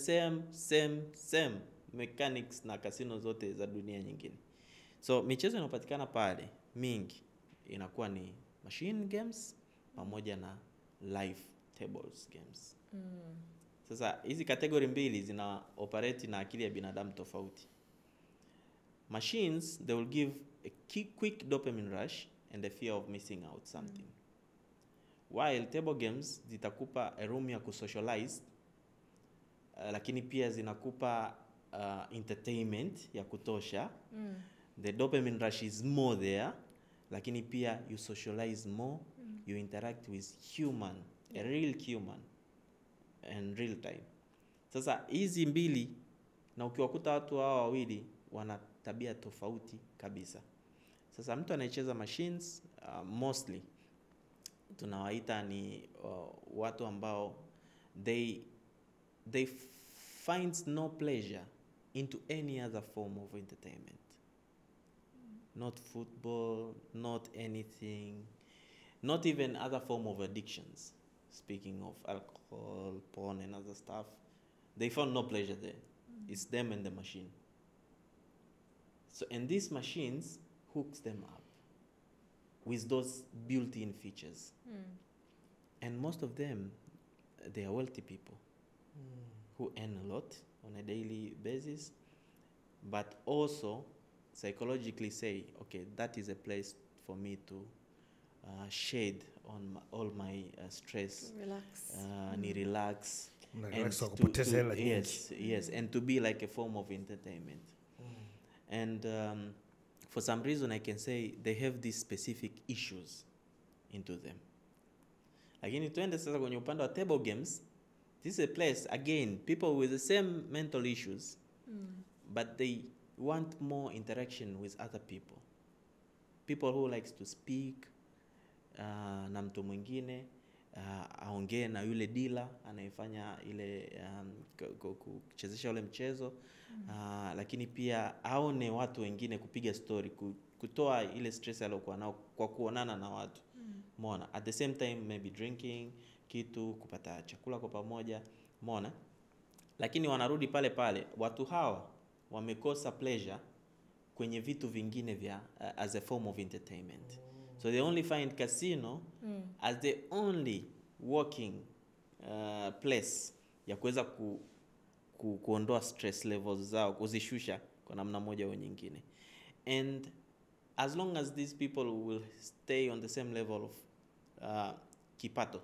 [SPEAKER 4] same mechanics na casino zote za dunia nyingine. So michezo inayopatikana pale mingi inakuwa ni machine games pamoja na live tables games. Sasa hizi category mbili zina operate na akili ya binadamu tofauti. Machines, they will give a quick dopamine rush and the fear of missing out something. While table games zitakupa a room ya kusocialize, lakini pia zinakupa entertainment ya kutosha. The dopamine rush is more there, lakini pia you socialize more, you interact with human, a real human, and real time. Sasa hizi mbili, na ukiwakuta watu hawa wawili wana tabia tofauti kabisa. Sasa mtu anayecheza machines mostly tunawaita ni watu ambao they finds no pleasure into any other form of entertainment. Not football, not anything, not even other form of addictions. Speaking of alcohol, porn and other stuff, they found no pleasure there. It's them and the machine. So, and these machines hooks them up with those built-in features. And most of them, they are wealthy people who earn a lot on a daily basis, but also psychologically say, okay, that is a place for me to shade on all my stress,
[SPEAKER 3] Relax.
[SPEAKER 4] ni relax,
[SPEAKER 2] Relax wa kupoteza hela nyingi.
[SPEAKER 4] yes, and to be like a form of entertainment. And for some reason, I can say they have these specific issues into them. Lakini tuende sasa kwenye upande wa table games. This is a place, again, people with the same mental issues, but they want more interaction with other people. People who likes to speak na mtu mwingine, aongee na yule dealer anayefanya ile kuchezesha ule mchezo, lakini pia aone watu wengine, kupiga story, kutoa ile stress aliyokuwa nao kwa kuonana na watu. Umeona? At the same time maybe drinking kitu, kupata chakula kwa pamoja. Umeona? Lakini wanarudi pale pale, watu hawa wamekosa pleasure kwenye vitu vingine vya as a form of entertainment. So they only find casino as the only working place ya kuweza kuondoa stress levels zao, kuzishusha kwa namna moja au nyingine. And as long as these people will stay on the same level of kipato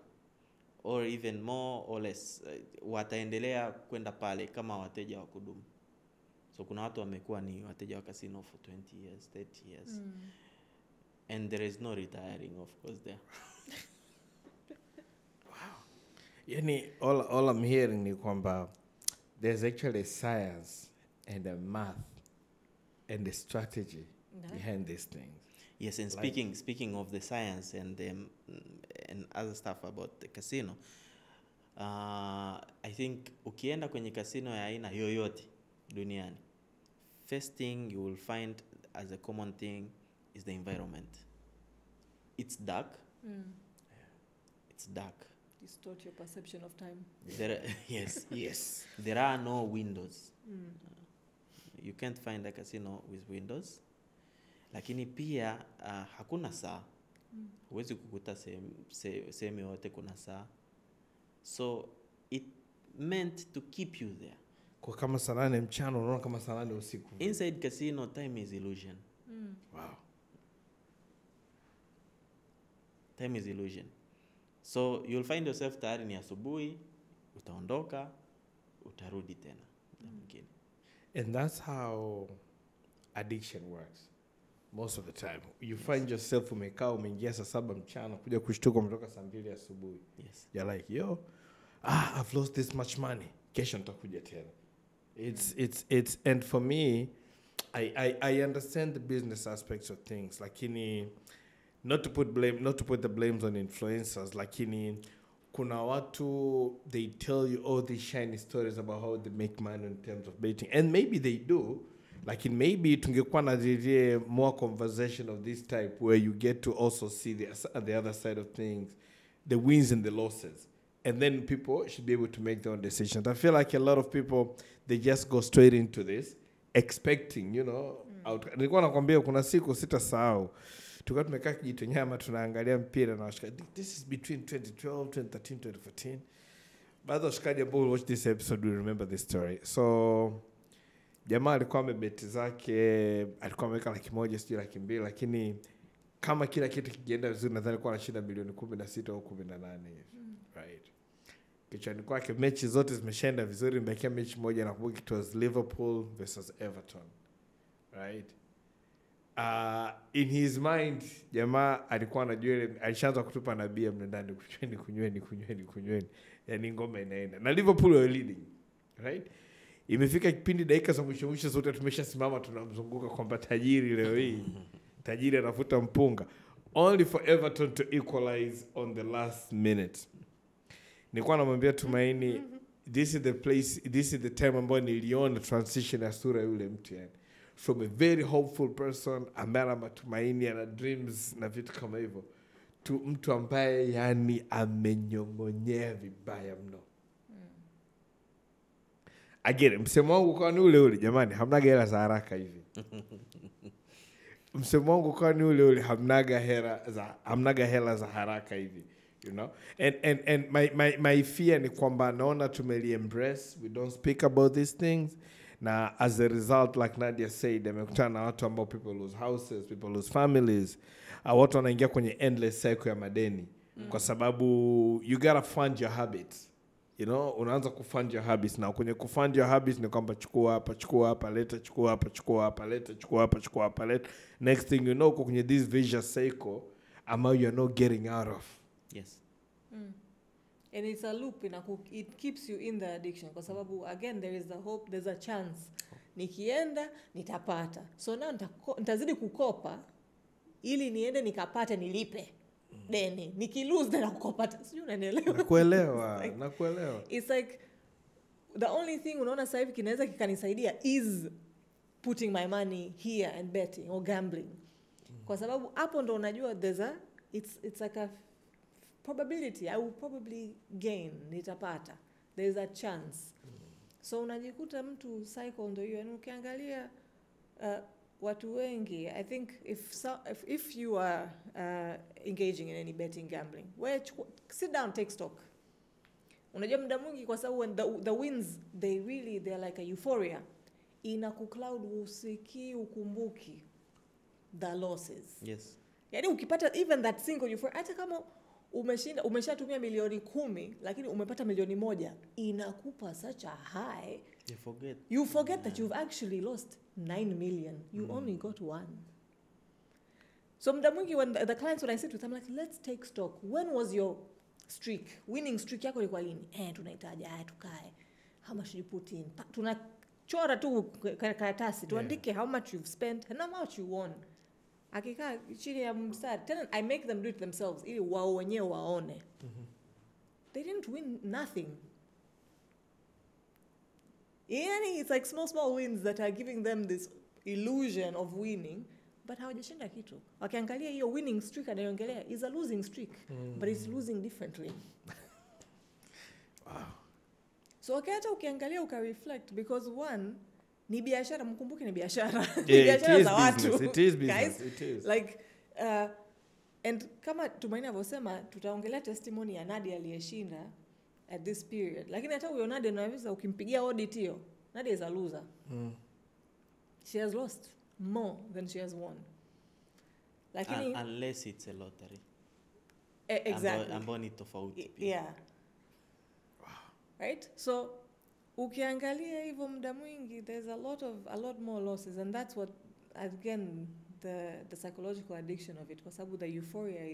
[SPEAKER 4] or even more or less, wataendelea kwenda pale kama wateja wa kudumu. So kuna watu wamekuwa ni wateja wa casino for 20 years, 30 years. And there is no retiring, of course, there.
[SPEAKER 2] Wow. Yani, all I'm hearing ni kwamba there's actually a science and a math and a strategy behind these things.
[SPEAKER 4] Yes, and speaking of the science and other stuff about the casino, I think ukienda kwenye casino ya aina yoyote duniani, first thing you will find as a common thing is the environment. It's dark. It's dark.
[SPEAKER 3] Distort your perception of time.
[SPEAKER 2] Yes.
[SPEAKER 4] There are no windows. You can't find a casino with windows. Lakini pia hakuna saa. Huwezi kukuta sehemu yote kuna saa. So it meant to keep you there.
[SPEAKER 2] Kwa kama saa 8 mchana unaona kama saa 8 usiku.
[SPEAKER 4] Inside casino, time is illusion.
[SPEAKER 2] Wow.
[SPEAKER 4] Time is illusion. So you'll find yourself tayari ni asubuhi, utaondoka, utarudi tena.
[SPEAKER 2] And that's how addiction works. Most of the time. You find yourself umekaa umeingia saa 7 mchana kuja kushtuka umetoka saa 2 asubuhi.
[SPEAKER 4] Yes.
[SPEAKER 2] You're like, yo, I've lost this much money. Kesho nitakuja tena. It's and for me, I understand the business aspects of things. Lakini not to put the blames on influencers. Lakini kuna watu, they tell you all these shiny stories about how they make money in terms of betting, and maybe they do. Like maybe tungekuwa na more conversation of this type where you get to also see the other side of things, the wins and the losses. And then people should be able to make their own decisions. I feel like a lot of people, they just go straight into this, expecting, nilikuwa nakwambia kuna siku sitasahau. Tulikuwa tumekaa Kijitonyama tunaangalia mpira na washikaji. This is between 2012, 2013, 2014. By the washikaji ambao watch this episode will remember this story. So jamaa alikuwa amebeti zake, alikuwa ameweka $100,000 sijui $200,000, lakini kama kila kitu kikienda vizuri nadhani alikuwa anashinda milioni 16 au 18 hivi. Right. Kichwani kwake mechi zote zimeshaenda vizuri, mbakia mechi moja na kumbuka it was Liverpool versus Everton. Right? In his mind, jamaa alikuwa anajua, alishaanza kutupa na bia mndani, kunyweni. Yani ngoma inaenda. Na Liverpool were leading. Right? Imefika kipindi dakika za mwisho zote tumeshasimama tunamzunguka kwamba tajiri leo hii. Tajiri anafuta mpunga. only for Everton to equalize on the last minute. Nilikuwa namwambia Tumaini, this is the time ambayo niliona transition ya sura yule mtu yani. From a very hopeful person ambaye ana matumaini ana dreams na vitu kama hivyo to mtu ambaye yani amenyongonyea vibaya mno. Again, msemo wangu kwa ni ule jamani, hamnaga hela za haraka hivi. Msemo wangu kwa ni ule hamnaga hela za haraka hivi, you know. And my fear ni kwamba naona tumeli embrace, we don't speak about these things. Na as a result, like Nadia said, amekutana na watu ambao people lose houses, people lose families. Watu wanaingia kwenye endless cycle ya madeni. Kwa sababu you gotta fund your habits. You know, unaanza kufund your habits. Na kwenye kufund your habits ni kwamba chukua hapa, leta, chukua hapa, leta. Next thing you know, kwenye this vicious cycle, ambayo you're not getting out of.
[SPEAKER 4] Yes.
[SPEAKER 3] And it's a loop, it keeps you in the addiction. Kwa sababu, again, there is a hope, there's a chance. Nikienda, nitapata. So now, nitazidi kukopa, ili niende nikapate nilipe. Deni. Nikilose, then nakukopata. Sijui unanielewa?
[SPEAKER 2] Nakuelewa.
[SPEAKER 3] It's like, the only thing unaona sasa hivi kinaweza kikanisaidia is putting my money here and betting or gambling. Kwa sababu, hapo ndo unajua, it's like a probability, I will probably gain, nitapata. There's a chance. So unajikuta mtu cycle ndo hiyo. Ukiangalia watu wengi, I think if you are engaging in any betting, gambling, sit down, take stock. Unajua muda mwingi kwa sababu when the wins, they're like a euphoria. Inakucloud ukumbuki the losses.
[SPEAKER 4] Yes.
[SPEAKER 3] Yaani ukipata even that single euphoria, hata kama umeshatumia milioni 10 lakini umepata milioni 1, inakupa such a high, you forget that you've actually lost 9 million, you only got 1. So muda mwingi when the clients, when I sit with them, like, let's take stock. When was your winning streak yako ilikuwa lini? Tunahitaji tukae, how much you put in, tunachora tu karatasi tuandike how much you've spent and how much you won. Akikaa chini ya mstari, tena I make them do it themselves ili wao wenyewe waone. They didn't win nothing. Yani, it's like small wins that are giving them this illusion of winning, but hawajashinda kitu. Wakiangalia hiyo winning streak anayoongelea is a losing streak, but it's losing differently.
[SPEAKER 2] Wow.
[SPEAKER 3] So wakati ukiangalia uka-reflect, because one, ni biashara, mkumbuke ni biashara.
[SPEAKER 2] Yeah,
[SPEAKER 3] biashara za watu.
[SPEAKER 2] It is business.
[SPEAKER 3] Guys,
[SPEAKER 2] it is.
[SPEAKER 3] Like, and kama Tumaini anavyosema, tutaongelea testimony ya Nadia aliyeshinda at this period. Lakini hata huyo Nadia unaweza ukimpigia audit hiyo, Nadia is a loser. She has lost more than she has won. Lakini
[SPEAKER 4] Unless it's a lottery.
[SPEAKER 3] Exactly.
[SPEAKER 4] Ambao ni tofauti pia.
[SPEAKER 3] Yeah. Right? So ukiangalia hivyo muda mwingi, there's a lot more losses, and that's what, again, the psychological addiction of it, kwa sababu the euphoria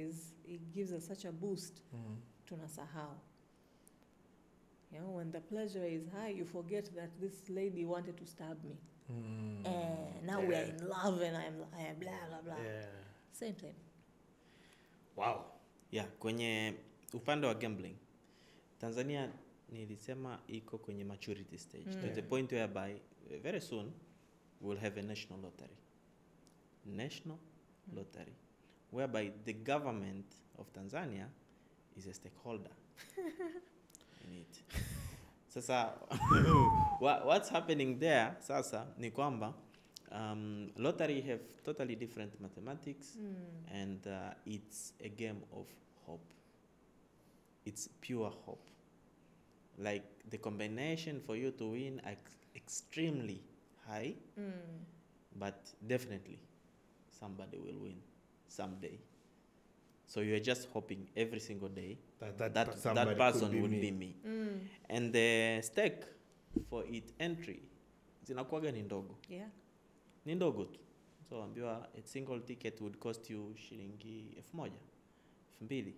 [SPEAKER 3] it gives us such a boost. Tunasahau. You know, when the pleasure is high, you forget that this lady wanted to stab me. Now we are in love and I am blah blah blah.
[SPEAKER 2] Yeah.
[SPEAKER 3] Same time.
[SPEAKER 2] Wow.
[SPEAKER 4] Yeah, kwenye upande wa gambling, Tanzania nilisema iko kwenye maturity stage. To the point whereby very soon we'll have a national lottery. Lottery. Whereby the government of Tanzania is a stakeholder in it. Sasa what's happening there sasa ni kwamba lottery have totally different mathematics, and it's a game of hope. It's pure hope. Like the combination for you to win extremely high, but definitely somebody will win someday. So you're just hoping every single day that person would be me. And the stake for it entry zinakuwaga ni ndogo.
[SPEAKER 3] Yeah.
[SPEAKER 4] Ni ndogo tu. So ambiwa a single ticket would cost you shilingi 1,000, 2,000.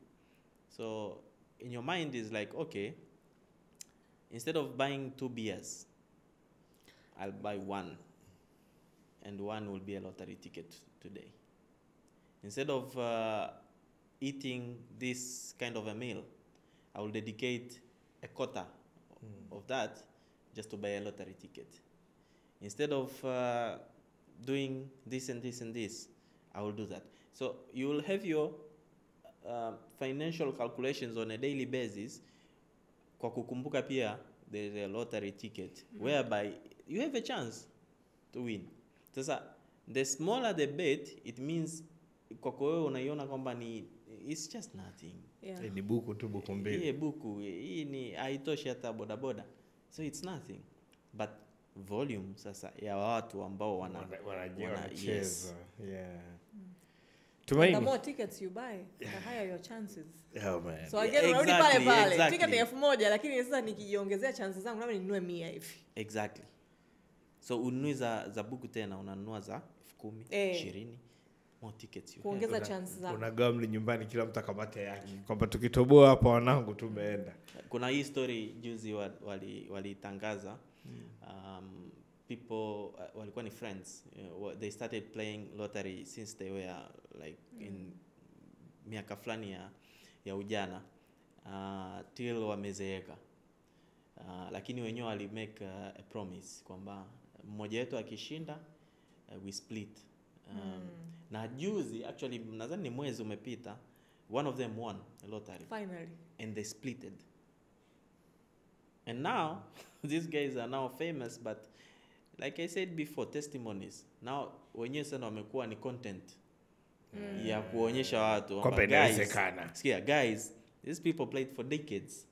[SPEAKER 4] So in your mind is like, okay, instead of buying 2 beers, I'll buy 1. And 1 will be a lottery ticket today. Instead of eating this kind of a meal, I will dedicate a quarter of that just to buy a lottery ticket. Instead of doing this and this and this, I will do that. So you will have your financial calculations on a daily basis kwa kukumbuka pia there's a lottery ticket whereby you have a chance to win. Sasa the smaller the bet, it means kwako wewe unaiona kwamba ni it's just nothing.
[SPEAKER 2] Ni buku tu, buku mbili.
[SPEAKER 4] Buku hii ni haitoshi hata bodaboda. So it's nothing. But volume sasa ya watu ambao
[SPEAKER 2] wanacheza. Yeah.
[SPEAKER 3] The more tickets you buy, the higher your chances.
[SPEAKER 2] Oh man.
[SPEAKER 3] So again, unarudi pale. Ticket ni 1000 lakini sasa nikijiongezea chances zangu labda ninunue 100 hivi.
[SPEAKER 4] Exactly. So ununue za buku tena unanunua za 10,000, 20 more tickets you
[SPEAKER 3] kuongeza chances zako.
[SPEAKER 2] Unagawa mli nyumbani kila mtu akamate yake. Kwamba tukitoboa hapa wanangu tumeenda.
[SPEAKER 4] Kuna hii story juzi walitangaza people walikuwa ni friends, they started playing lottery since they were like in miaka fulani ya ujana till wamezeeka, lakini wenyewe wali make a promise kwamba mmoja wetu akishinda we split. Na juzi actually nadhani ni mwezi umepita, one of them won a lottery
[SPEAKER 3] finally
[SPEAKER 4] and they splitted, and now these guys are now famous. But like I said before, testimonies now wenyewe sana wamekuwa ni content ya kuonyesha watu
[SPEAKER 2] kwamba inawezekana.
[SPEAKER 4] Guys, these people played for decades.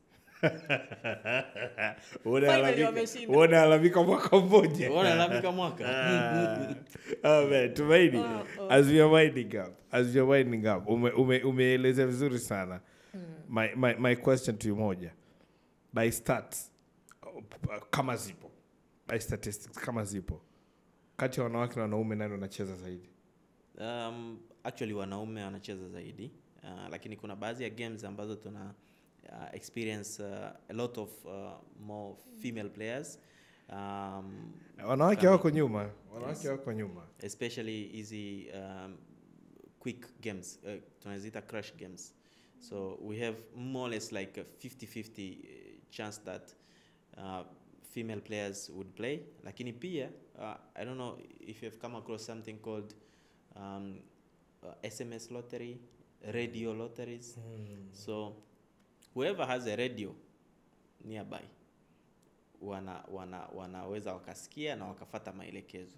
[SPEAKER 2] Wanalamika mwaka mmoja. Oh man, Tumaini, as we are winding up, umeeleza vizuri sana. My question to you moja, by stats kama zipo, by statistics kama zipo, kati ya wanawake na wanaume nani wanacheza zaidi?
[SPEAKER 4] Actually wanaume wanacheza zaidi, lakini kuna baadhi ya games ambazo tuna experience a lot of more female players.
[SPEAKER 2] Wanawake wako nyuma, especially
[SPEAKER 4] easy quick games, tunazita crush games. So we have more or less like a 50-50 chance that female players would play. Lakini pia I don't know if you've come across something called SMS lottery, radio lotteries. So whoever has a radio nearby wanaweza wakasikia na wakafata maelekezo.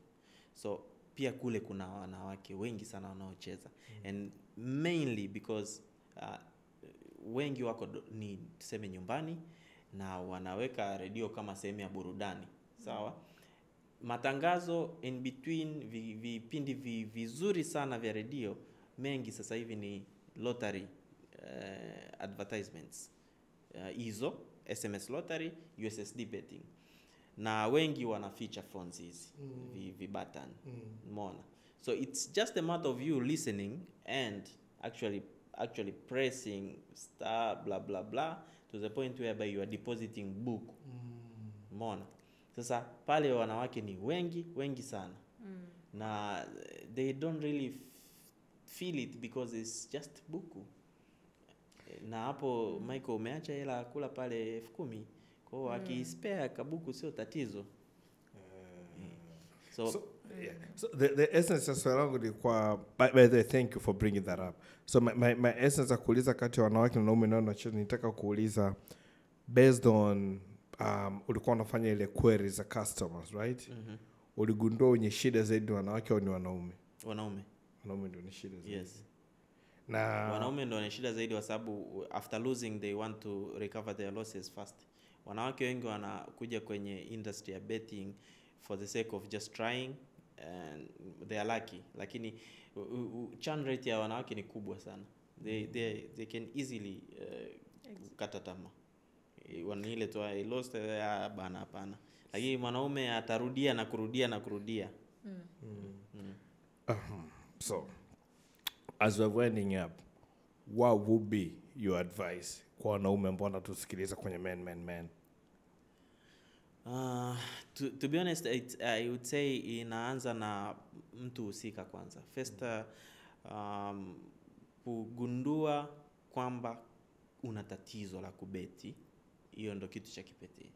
[SPEAKER 4] So pia kule kuna wanawake wengi sana wanaocheza, and mainly because wengi wako ni tuseme nyumbani na wanaweka radio kama sehemu ya burudani. Sawa? Matangazo in between vipindi vizuri sana vya radio mengi sasa hivi ni lottery advertisements. Hizo SMS lottery, USSD betting. Na wengi wana feature phones hizi, button. Umeona? So it's just a matter of you listening and actually pressing star blah blah blah to the point whereby you are depositing book. Umeona? Sasa pale wanawake ni wengi sana. Na they don't really feel it because it's just buku. Na hapo Michael umeacha hela kula pale 10,000. Kwa hiyo akispare kabuku sio tatizo.
[SPEAKER 2] So the essence ya swali langu ni kwa, by the way, thank you for bringing that up. So my essence ya kuuliza kati ya wanawake na wanaume nao nacheza, nitaka kuuliza based on ulikuwa unafanya ile query za customers, right? Uligundua wenye shida zaidi wanawake au ni wanaume? Wanaume ndio ni shida zaidi.
[SPEAKER 4] Yes.
[SPEAKER 2] Na
[SPEAKER 4] wanaume ndio wana shida zaidi kwa sababu after losing they want to recover their losses fast. Wanawake wengi wanakuja kwenye industry ya betting for the sake of just trying and they are lucky, lakini churn rate ya wanawake ni kubwa sana. They can easily kata tamaa. Wanile tu I lost bana hapana. Lakini mwanaume atarudia na kurudia.
[SPEAKER 2] So as we're winding up, what would be your advice kwa wanaume ambao wanatusikiliza kwenye men?
[SPEAKER 4] To be honest, I would say inaanza na mtu husika kwanza. First, kugundua kwamba una tatizo la kubeti, hiyo ndo kitu cha kipekee.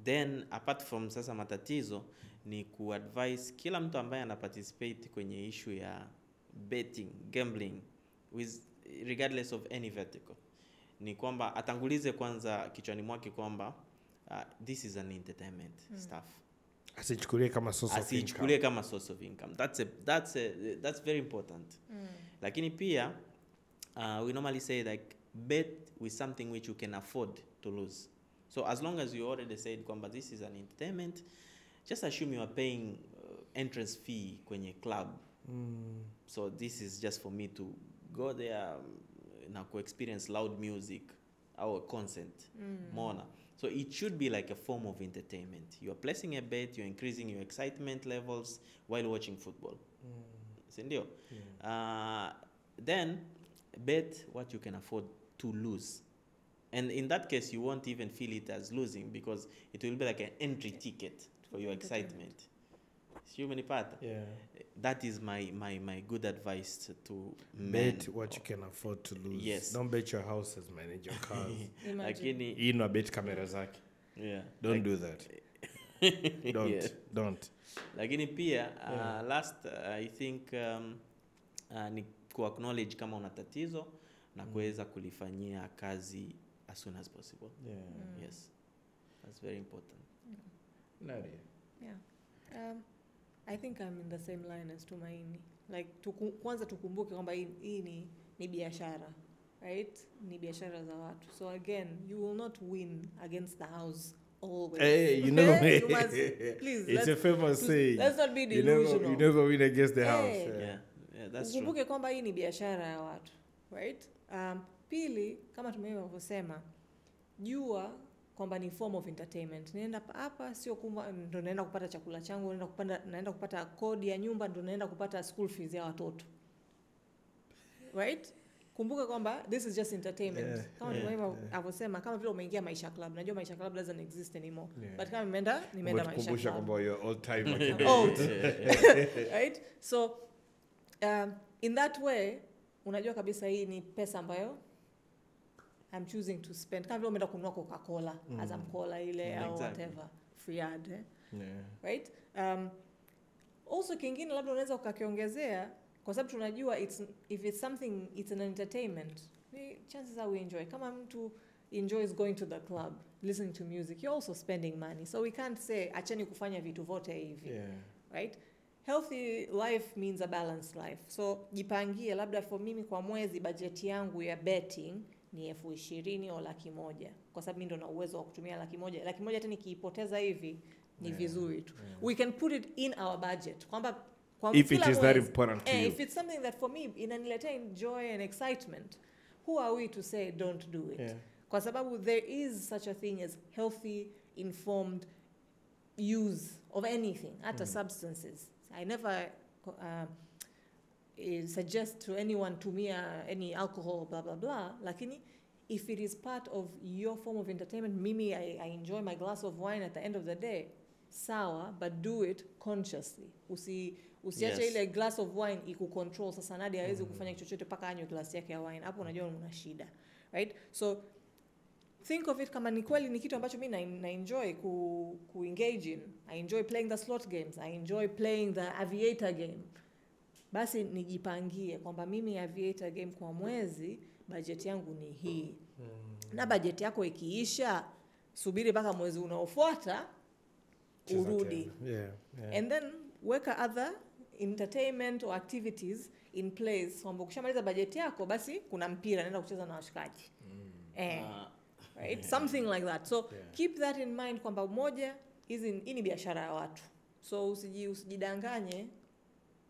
[SPEAKER 4] Then apart from sasa matatizo, ni kuadvise kila mtu ambaye ana participate kwenye issue ya betting, gambling, regardless of any vertical, ni kwamba atangulize kwanza kichwani mwake kwamba this is an entertainment stuff.
[SPEAKER 2] Asichukulie kama source of income. That's very important. Lakini pia we normally say like bet with something which you can afford to lose. So as long as you already said kwamba this is an entertainment, just assume you are paying entrance fee kwenye club. So this is just for me to go there na experience loud music or concert. Mona. So it should be like a form of entertainment. You are placing a bet, you're increasing your excitement levels while watching football. Sindio? Then bet what you can afford to lose. And in that case, you won't even feel it as losing, because it will be like an entry ticket for your excitement. Yeah. That is my good advice to bet what you can afford to lose.
[SPEAKER 4] Yes.
[SPEAKER 2] Don't bet your houses, manage your cars.
[SPEAKER 4] Lakini
[SPEAKER 2] ino bet kamera zake.
[SPEAKER 4] Yeah.
[SPEAKER 2] Don't do that. Don't.
[SPEAKER 4] Lakini pia last I think ni ku-acknowledge kama una tatizo na kuweza kulifanyia kazi as soon as possible. Yes. That's very important.
[SPEAKER 2] Nadia.
[SPEAKER 3] Yeah. I think I'm in the same line as Tumaini. Like kwanza tukumbuke kwamba hii ni biashara, right? Ni biashara za watu. So again, you will not win against the house always.
[SPEAKER 2] Hey, you know,
[SPEAKER 3] you must, please,
[SPEAKER 2] it's a famous saying.
[SPEAKER 3] Let's not be delusional.
[SPEAKER 2] You never win against the house.
[SPEAKER 4] Yeah, that's true.
[SPEAKER 3] Ukumbuke kwamba hii ni biashara ya watu, right? Pili, kama tumevyosema, jua kwamba ni form of entertainment. Naenda hapa sio kwamba ndo naenda kupata chakula changu, naenda kupata kodi ya nyumba, ndo naenda kupata school fees ya watoto. Right? Kumbuka kwamba this is just entertainment. Kama tunavyosema, kama vile umeingia Maisha Club. Najua Maisha Club doesn't exist anymore. But kama nimeenda Maisha Club.
[SPEAKER 2] Kumbusha kwamba you're old time.
[SPEAKER 3] Old. Right? So in that way, unajua kabisa hii ni pesa ambayo I'm choosing to spend. Kama vile umeenda kununua Coca-Cola, Azam Cola ile au whatever, free ad. Right? Also kingine labda unaweza ukakiongezea, kwa sababu tunajua if it's something, it's an entertainment, chances are we enjoy. Kama mtu enjoys going to the club, listening to music, you're also spending money. So we can't say acheni kufanya vitu vote hivi. Right? Healthy life means a balanced life. So jipangie, labda for mimi kwa mwezi budget yangu ya betting ni 20,000 au 100,000, kwa sababu mimi ndo na uwezo wa kutumia 100,000. 100,000 hata nikiipoteza hivi ni vizuri tu. We can put it in our budget. Kwamba
[SPEAKER 2] if it is that important to you.
[SPEAKER 3] If it's something that for me inaniletea joy and excitement, who are we to say don't do it? Kwa sababu there is such a thing as healthy, informed use of anything, hata substances. I never suggest to anyone tumia any alcohol, blah blah blah. Lakini if it is part of your form of entertainment, mimi I enjoy my glass of wine at the end of the day, sawa, but do it consciously. Usiache ile glass of wine ikucontrol. Sasa Nadia hawezi kufanya chochote paka anywe glass yake ya wine. Hapo unajua una shida. Right? So think of it kama ni kweli ni kitu ambacho mimi na enjoy ku engage in. I enjoy playing the slot games. I enjoy playing the aviator game. Basi nijipangie kwamba mimi aviator game kwa mwezi budget yangu ni hii. Na budget yako ikiisha, subiri mpaka mwezi unaofuata urudi. And then weka other entertainment or activities in place. Kwamba ukishamaliza budget yako, basi kuna mpira naenda kucheza na washikaji. Right? Something like that. So keep that in mind kwamba moja, hii ni biashara ya watu. So usijidanganye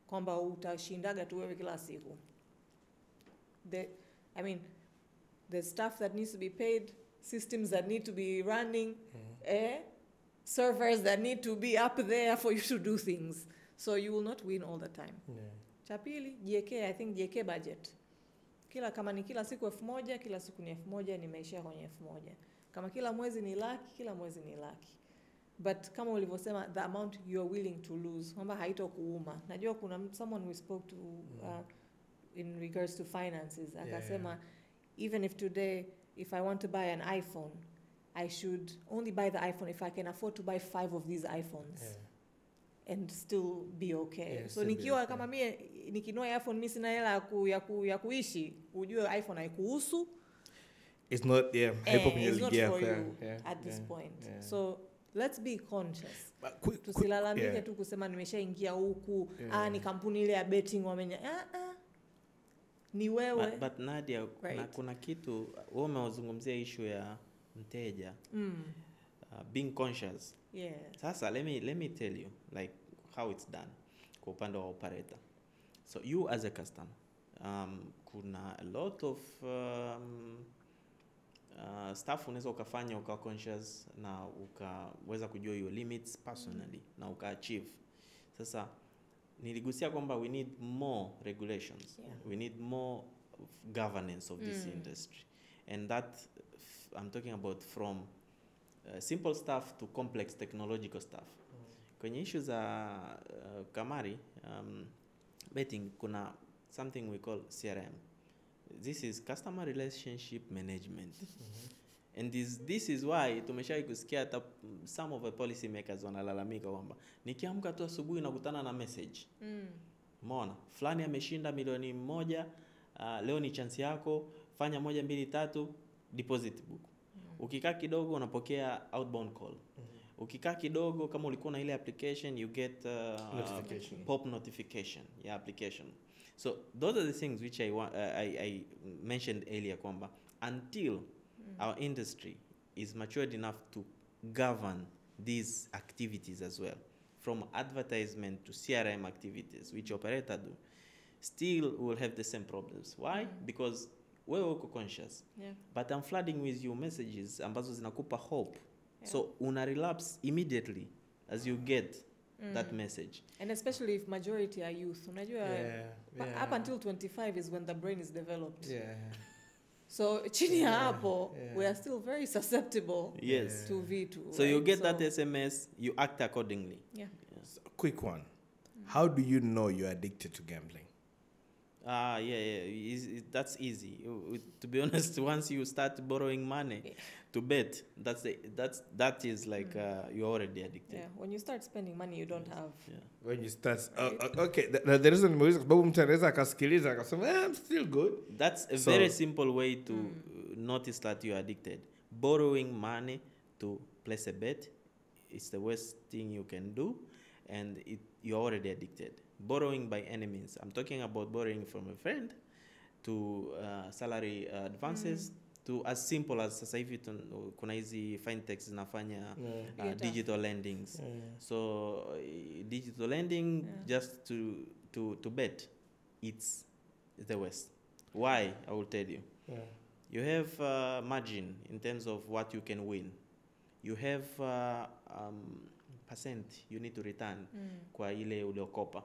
[SPEAKER 3] kwamba utashindaga tu wewe kila siku. The stuff that needs to be paid, systems that need to be running, servers that need to be up there for you to do things. So you will not win all the time. Cha pili, I think jiwekee budget. Kama ni kila siku 1,000, kila siku ni 1,000, nimeishia kwenye 1,000. Kama kila mwezi ni laki, kila mwezi ni laki. but kama ulivyosema the amount you are willing to lose kwamba haitokuuma. Najua kuna someone we spoke to in regards to finances akasema even if today if I want to buy an iPhone I should only buy the iPhone if I can afford to buy 5 of these iPhones and still be okay. So nikiwa kama mimi nikinua iPhone mimi sina hela ya kuishi, ujue iPhone haikuhusu.
[SPEAKER 2] It's not
[SPEAKER 3] it's not for you at this point. So let's be conscious. Tusilalamike tu kusema nimeshaingia huku ni kampuni ile ya betting wamenya ni wewe.
[SPEAKER 4] But Nadia, kuna kitu wewe umezungumzia issue ya mteja being conscious. Sasa let me tell you like how it's done kwa upande wa operator. So you as a customer kuna a lot of stuff unaweza ukafanya ukawa conscious na ukaweza kujua your limits personally na ukaachieve. Sasa niligusia kwamba we need more regulations. We need more governance of this industry. And that I'm talking about from simple stuff to complex technological stuff. Kwenye issue za kamari betting kuna something we call CRM. This is customer relationship management. And this is why tumeshai kusikia hata some of the policy makers wanalalamika kwamba nikiamka tu asubuhi nakutana na message. Umeona? Fulani ameshinda milioni 1, leo ni chance yako, fanya 1 2 3 deposit book. Ukikaa kidogo unapokea outbound call. Ukikaa kidogo kama ulikuwa na ile application you get pop notification ya application. So those are the things which I mentioned earlier kwamba until our industry is matured enough to govern these activities as well, from advertisement to CRM activities which operator do, still will have the same problems. Why? Because wewe uko conscious, but I'm flooding with you messages ambazo zinakupa hope, so una relapse immediately as you get that message.
[SPEAKER 3] And especially if majority are youth, unajua up until 25 is when the brain is developed. So chini ya hapo we are still very susceptible to vitu.
[SPEAKER 4] So you get that SMS, you act accordingly.
[SPEAKER 2] So, quick one. How do you know you're addicted to gambling?
[SPEAKER 4] That's easy. To be honest, once you start borrowing money to bet, that is like you're already addicted.
[SPEAKER 3] When you start spending money you don't have.
[SPEAKER 2] When you start okay, the reason nimeuliza sababu mtu anaweza akasikiliza akasema I'm still good.
[SPEAKER 4] That's a very simple way to notice that you're addicted. Borrowing money to place a bet is the worst thing you can do, and you're already addicted. Borrowing by any means. I'm talking about borrowing from a friend to salary advances to as simple as sasa hivi kuna hizi fintechs zinafanya digital lendings. So digital lending just to bet, it's the worst. Why? I will tell you. You have margin in terms of what you can win. You have percent you need to return kwa ile uliokopa.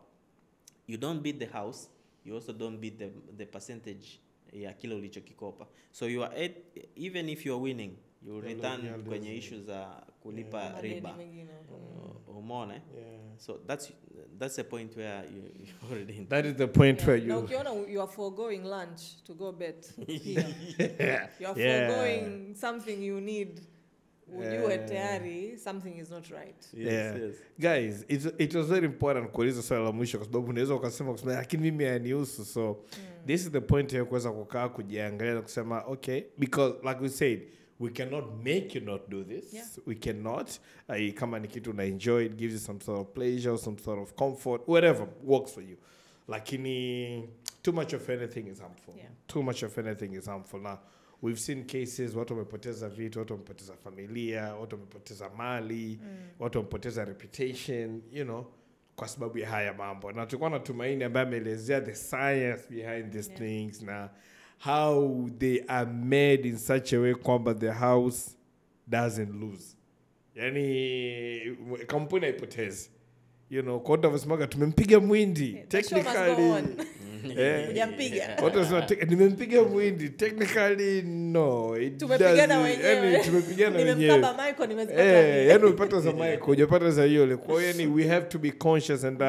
[SPEAKER 4] You don't beat the house, you also don't beat the percentage ya kile ulichokikopa. So you are even if you are winning, you return kwenye issues za kulipa riba. Umeona? So that's the point where you already in.
[SPEAKER 2] That is the point where you.
[SPEAKER 3] Now ukiona you are foregoing lunch to go bet here. You are foregoing something you need. Ujue tayari something is not right.
[SPEAKER 2] Yes. Guys, it was very important kuuliza swali la mwisho kwa sababu unaweza ukasema lakini mimi hanihusu. So this is the point ya kuweza kukaa kujiangalia na kusema okay, because like we said, we cannot make you not do this. We cannot. Kama ni kitu una enjoy, it gives you some sort of pleasure, some sort of comfort, whatever works for you. Lakini too much of anything is harmful. Too much of anything is harmful. Now we've seen cases watu wamepoteza vitu, watu wamepoteza familia, watu wamepoteza mali, watu wamepoteza reputation, you know, kwa sababu ya haya mambo. Na tulikuwa na Tumaini ambaye ameelezea the science behind these things na how they are made in such a way kwamba the house doesn't lose. Yani kampuni haipotezi. You know, kwa watu wasemaga tumempiga mwindi technically.
[SPEAKER 3] Hujampiga.
[SPEAKER 2] Watu wanasema nimempiga Muhindi. Technically no, it
[SPEAKER 3] Tumepigana
[SPEAKER 2] doesn't.
[SPEAKER 3] wenyewe.
[SPEAKER 2] Tumepigana wenyewe.
[SPEAKER 3] Nimemkaba Michael, nimezipata.
[SPEAKER 2] Yani ulipata za Michael, hujapata za yule. Kwa hiyo yani we have to be conscious and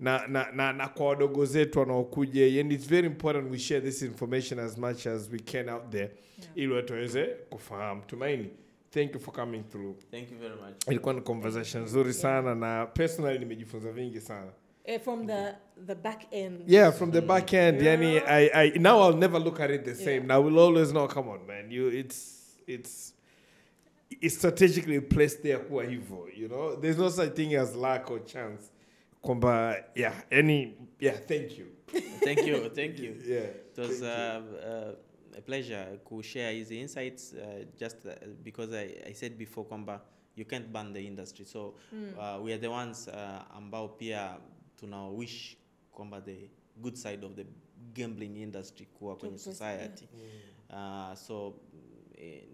[SPEAKER 2] na kwa wadogo zetu wanaokuja, and it's very important we share this information as much as we can out there, ili watu waweze kufahamu. Tumaini, thank you for coming through.
[SPEAKER 4] Thank you very much.
[SPEAKER 2] Ilikuwa ni conversation nzuri sana na personally nimejifunza vingi sana.
[SPEAKER 3] From the back end.
[SPEAKER 2] Yeah, from the back end. Yani, I now I'll never look at it the same. Now we'll always know, come on, man. It's strategically placed there kuwa hivyo, you know. There's no such thing as luck or chance. Kwamba, thank you.
[SPEAKER 4] Thank you.
[SPEAKER 2] Yeah.
[SPEAKER 4] It was a pleasure to share his insights, just because I said before kwamba you can't ban the industry. So we are the ones ambao pia tuna wish kwamba the good side of the gambling industry kuwa kwenye society. So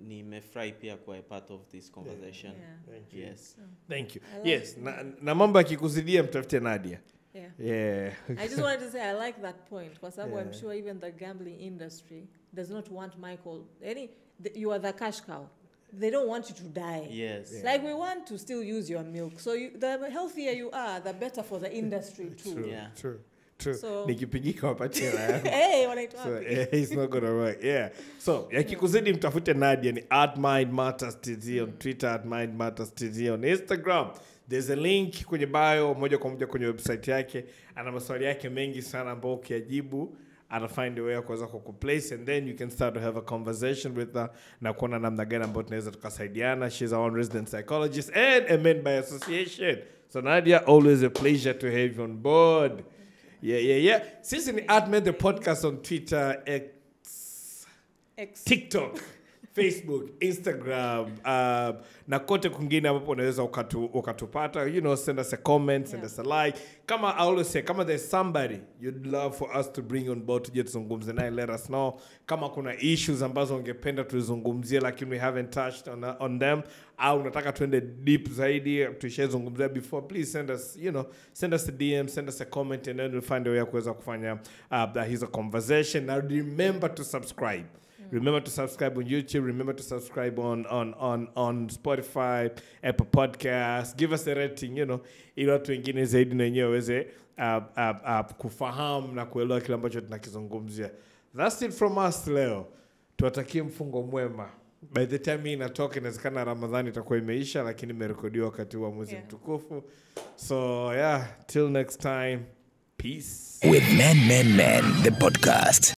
[SPEAKER 4] nimefurahi pia kuwa a part of this conversation.
[SPEAKER 2] Thank you.
[SPEAKER 4] Yes.
[SPEAKER 2] Thank you. Yes, na mambo yakikuzidia mtafute Nadia.
[SPEAKER 3] Yeah. I just wanted to say I like that point because I'm sure even the gambling industry does not want Michael. You are the cash cow. They don't want you to die.
[SPEAKER 4] Yes.
[SPEAKER 3] Yeah. Like we want to still use your milk. So the healthier you are, the better for the industry too.
[SPEAKER 2] True.
[SPEAKER 4] Yeah.
[SPEAKER 2] True.
[SPEAKER 3] So,
[SPEAKER 2] nikipigika wapatie la yangu.
[SPEAKER 3] Hey, wanaitwa
[SPEAKER 2] So,
[SPEAKER 3] wapi?
[SPEAKER 2] it's not gonna work. Yeah. So, yakikuzidi mtafute Nadia ni @mindmatterstz on Twitter, @mindmatterstz on Instagram. There's a link kwenye bio, moja kwa moja kwenye website yake. Ana maswali yake mengi sana ambayo ukiyajibu and find a way ya kuweza kukuplace, and then you can start to have a conversation with her na kuona namna gani ambayo tunaweza tukasaidiana. She's our own resident psychologist and a men by association. So Nadia, always a pleasure to have you on board. Yeah. Sisi ni @men the podcast on Twitter, X. TikTok, Facebook, Instagram, na kote kwingine ambapo unaweza ukatupata. You know, send us a comment, send us a like. Kama I always say, kama there's somebody you'd love for us to bring on board tuje tuzungumze naye, let us know. Kama kuna issues ambazo ungependa tuzungumzie lakini we haven't touched on them, au unataka tuende deep zaidi tushazungumzia before, please send us a DM, send us a comment, and then we'll find a way ya kuweza kufanya hizo conversation. Now remember to subscribe. Remember to subscribe on YouTube. Remember to subscribe on Spotify, Apple Podcasts. Give us a rating, ili watu wengine zaidi na wenyewe waweze kufahamu na kuelewa kile ambacho tunakizungumzia. That's it from us leo. Tuwatakie mfungo mwema. By the time hii inatoka inawezekana Ramadhani itakuwa imeisha, lakini imerekodiwa wakati wa mwezi mtukufu. So till next time. Peace.
[SPEAKER 1] With Men, the podcast.